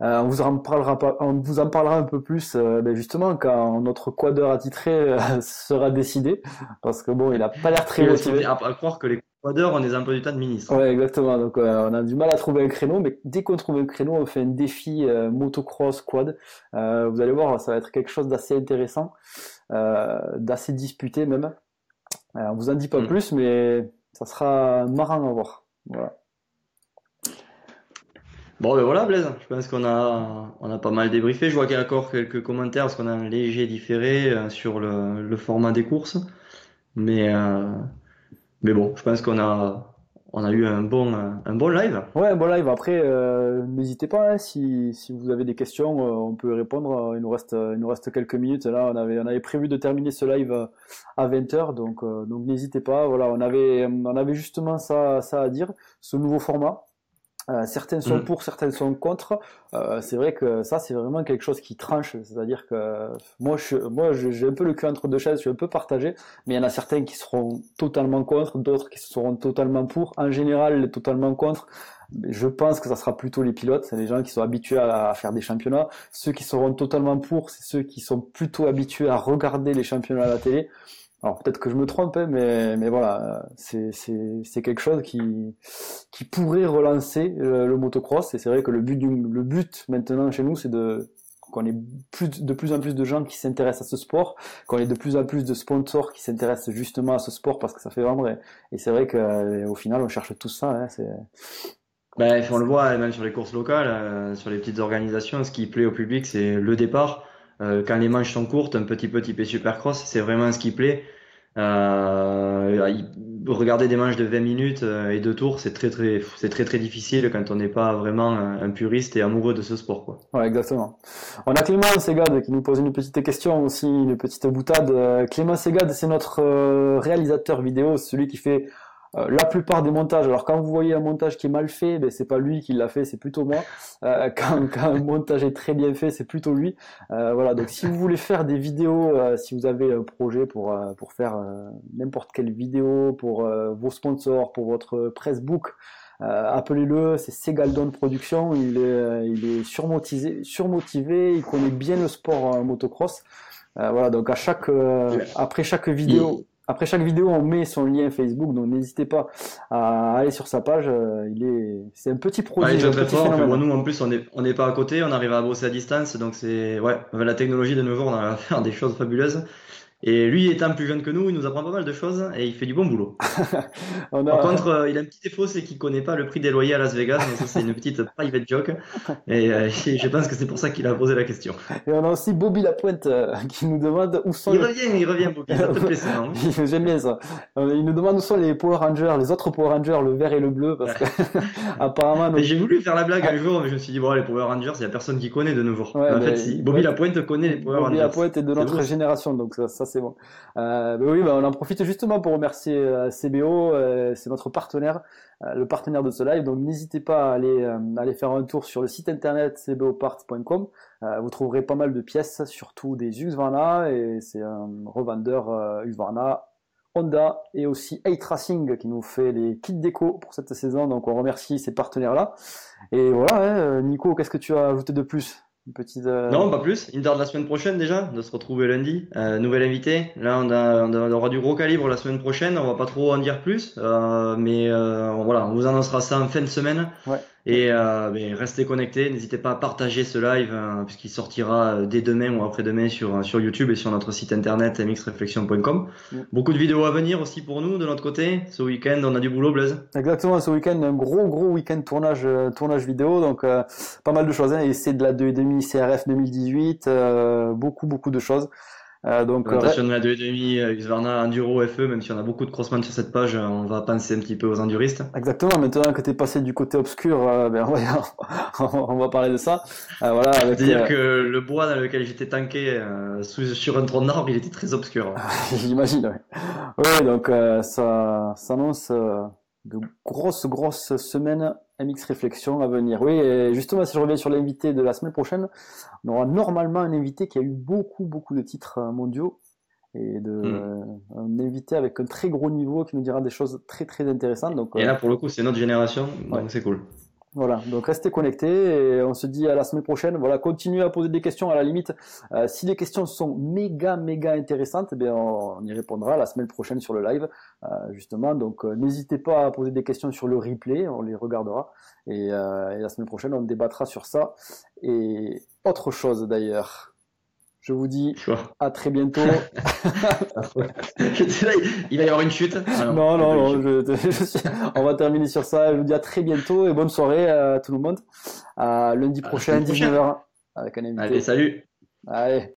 On vous en parlera pas, on vous en parlera un peu plus, ben justement quand notre quadeur attitré sera décidé, parce que bon, il a pas l'air très Oui, parce qu'on motivé. vient à croire que les quadeurs ont des emplois du temps de ministre, hein. Ouais, exactement. Donc on a du mal à trouver un créneau, mais dès qu'on trouve un créneau, on fait un défi motocross quad. Vous allez voir, ça va être quelque chose d'assez intéressant, d'assez disputé même. On vous en dit pas Hmm. plus, mais ça sera marrant à voir. Voilà. Bon, ben voilà, Blaise. Je pense on a pas mal débriefé. Je vois qu'il y a encore quelques commentaires parce qu'on a un léger différé sur le format des courses. Mais, euh, mais bon, je pense on a eu un bon live. Ouais, bon live. Après, n'hésitez pas, hein, si vous avez des questions, on peut y répondre. Il nous reste quelques minutes. Là, on avait prévu de terminer ce live à 20h, donc n'hésitez pas. Voilà, on avait justement ça à dire. Ce nouveau format. Certains sont Mhm. pour, certains sont contre. C'est vrai que ça, c'est vraiment quelque chose qui tranche. C'est-à-dire que j'ai un peu le cul entre deux chaises, je suis un peu partagé. Mais il y en a certains qui seront totalement contre, d'autres qui seront totalement pour. En général, les totalement contre, je pense que ça sera plutôt les pilotes, c'est les gens qui sont habitués à faire des championnats. Ceux qui seront totalement pour, c'est ceux qui sont plutôt habitués à regarder les championnats à la télé. Alors peut-être que je me trompe, hein, mais voilà, c'est quelque chose qui pourrait relancer le motocross. Et c'est vrai que le but maintenant chez nous, c'est qu'on ait de plus en plus de gens qui s'intéressent à ce sport, qu'on ait de plus en plus de sponsors qui s'intéressent justement à ce sport parce que ça fait vendre. Et c'est vrai que au final, on cherche tout ça. Hein, Ben, on le voit même sur les courses locales, sur les petites organisations, ce qui plaît au public, c'est le départ. Quand les manches sont courtes, un petit peu typé Supercross, c'est vraiment ce qui plaît. Regarder des manches de 20 minutes et 2 tours, c'est très très difficile quand on n'est pas vraiment un puriste et amoureux de ce sport, quoi. Ouais, exactement. On a Clément Segade qui nous pose une petite question aussi, une petite boutade. Clément Segade, c'est notre réalisateur vidéo, celui qui fait la plupart des montages. Alors quand vous voyez un montage qui est mal fait, ben c'est pas lui qui l'a fait, c'est plutôt moi. Quand un montage est très bien fait, c'est plutôt lui. Voilà. Donc si vous voulez faire des vidéos, si vous avez un projet pour faire n'importe quelle vidéo pour vos sponsors, pour votre pressbook. Appelez-le, c'est Segaldon Production. Il est surmotivé, il connaît bien le sport motocross. Voilà, donc après chaque vidéo, on met son lien Facebook, donc n'hésitez pas à aller sur sa page. C'est un petit Ouais, il est prodige, très un très petit fort. Puis bon, phénomène. nous en plus on n'est pas à côté, on arrive à bosser à distance, donc c'est ouais, avec la technologie de nos jours, on arrive à faire des choses fabuleuses. Et lui étant plus jeune que nous, il nous apprend pas mal de choses et il fait du bon boulot. On Par a, contre, il a un petit défaut, c'est qu'il connaît pas le prix des loyers à Las Vegas, mais ça c'est une petite private joke. Et je pense que c'est pour ça qu'il a posé la question. et on a aussi Bobby Lapointe qui nous demande où sont Il revient, Bobby, ça te plaît ça, non? J'aime bien ça. Il nous demande où sont les Power Rangers, les autres Power Rangers, le vert et le bleu, parce que Ouais. apparemment, Et j'ai voulu faire la blague un jour, mais je me suis dit, bon, les Power Rangers, il y a personne qui connaît de nouveau. ouais, Mais en fait, ben, si. Bobby ouais, Lapointe connaît les Power Bobby Rangers. Lapointe est de C'est beau, notre ça. génération, donc ça c'est bon. Ben oui, ben on en profite justement pour remercier CBO, c'est notre partenaire, le partenaire de ce live. Donc n'hésitez pas à aller faire un tour sur le site internet cboparts.com. Vous trouverez pas mal de pièces, surtout des Husqvarna, et c'est un revendeur Husqvarna, Honda et aussi A-Tracing qui nous fait les kits déco pour cette saison. Donc on remercie ces partenaires-là. Et voilà, hein, Nico, qu'est-ce que tu as ajouté de plus? Une petite. Non, pas plus. Inter de la semaine prochaine déjà, de se retrouver lundi. Nouvel invité. Là, on aura du gros calibre la semaine prochaine. On va pas trop en dire plus, mais voilà, on vous annoncera ça en fin de semaine. Ouais. Et mais restez connectés. N'hésitez pas à partager ce live puisqu'il sortira dès demain ou après-demain sur YouTube et sur notre site internet mxreflexion.com. Beaucoup de vidéos à venir aussi pour nous de notre côté. Ce week-end, on a du boulot, Blaise. Exactement, ce week-end, un gros week-end tournage vidéo, donc pas mal de choses, hein, et c'est de la 2,5 CRF 2018, beaucoup de choses. Donc Présentation de la 2,5 Husqvarna Enduro FE, même si on a beaucoup de crossman sur cette page, on va penser un petit peu aux enduristes. exactement, maintenant que tu es passé du côté obscur, ben, on va parler de ça. Voilà, avec, C'est-à-dire que le bois dans lequel j'étais tanké sur un tronc d'arbre, il était très obscur. j'imagine, ouais. Ouais, donc ça s'annonce de grosses semaines MX Réflexion à venir. Oui, et justement, si je reviens sur l'invité de la semaine prochaine, on aura normalement un invité qui a eu beaucoup de titres mondiaux et un invité avec un très gros niveau qui nous dira des choses très intéressantes. Donc Et là, pour le coup, c'est notre génération, ouais. donc c'est cool. Voilà, donc restez connectés et on se dit à la semaine prochaine. Voilà, continuez à poser des questions à la limite. Si les questions sont méga intéressantes, eh bien on y répondra la semaine prochaine sur le live, justement. Donc n'hésitez pas à poser des questions sur le replay, on les regardera et la semaine prochaine on débattra sur ça et autre chose d'ailleurs. Je vous dis Choix. à très bientôt. Il va y avoir une chute. Ah Non, on va terminer sur ça. Je vous dis à très bientôt et bonne soirée à tout le monde. À lundi prochain, 19h, avec un invité. Allez, salut. Allez.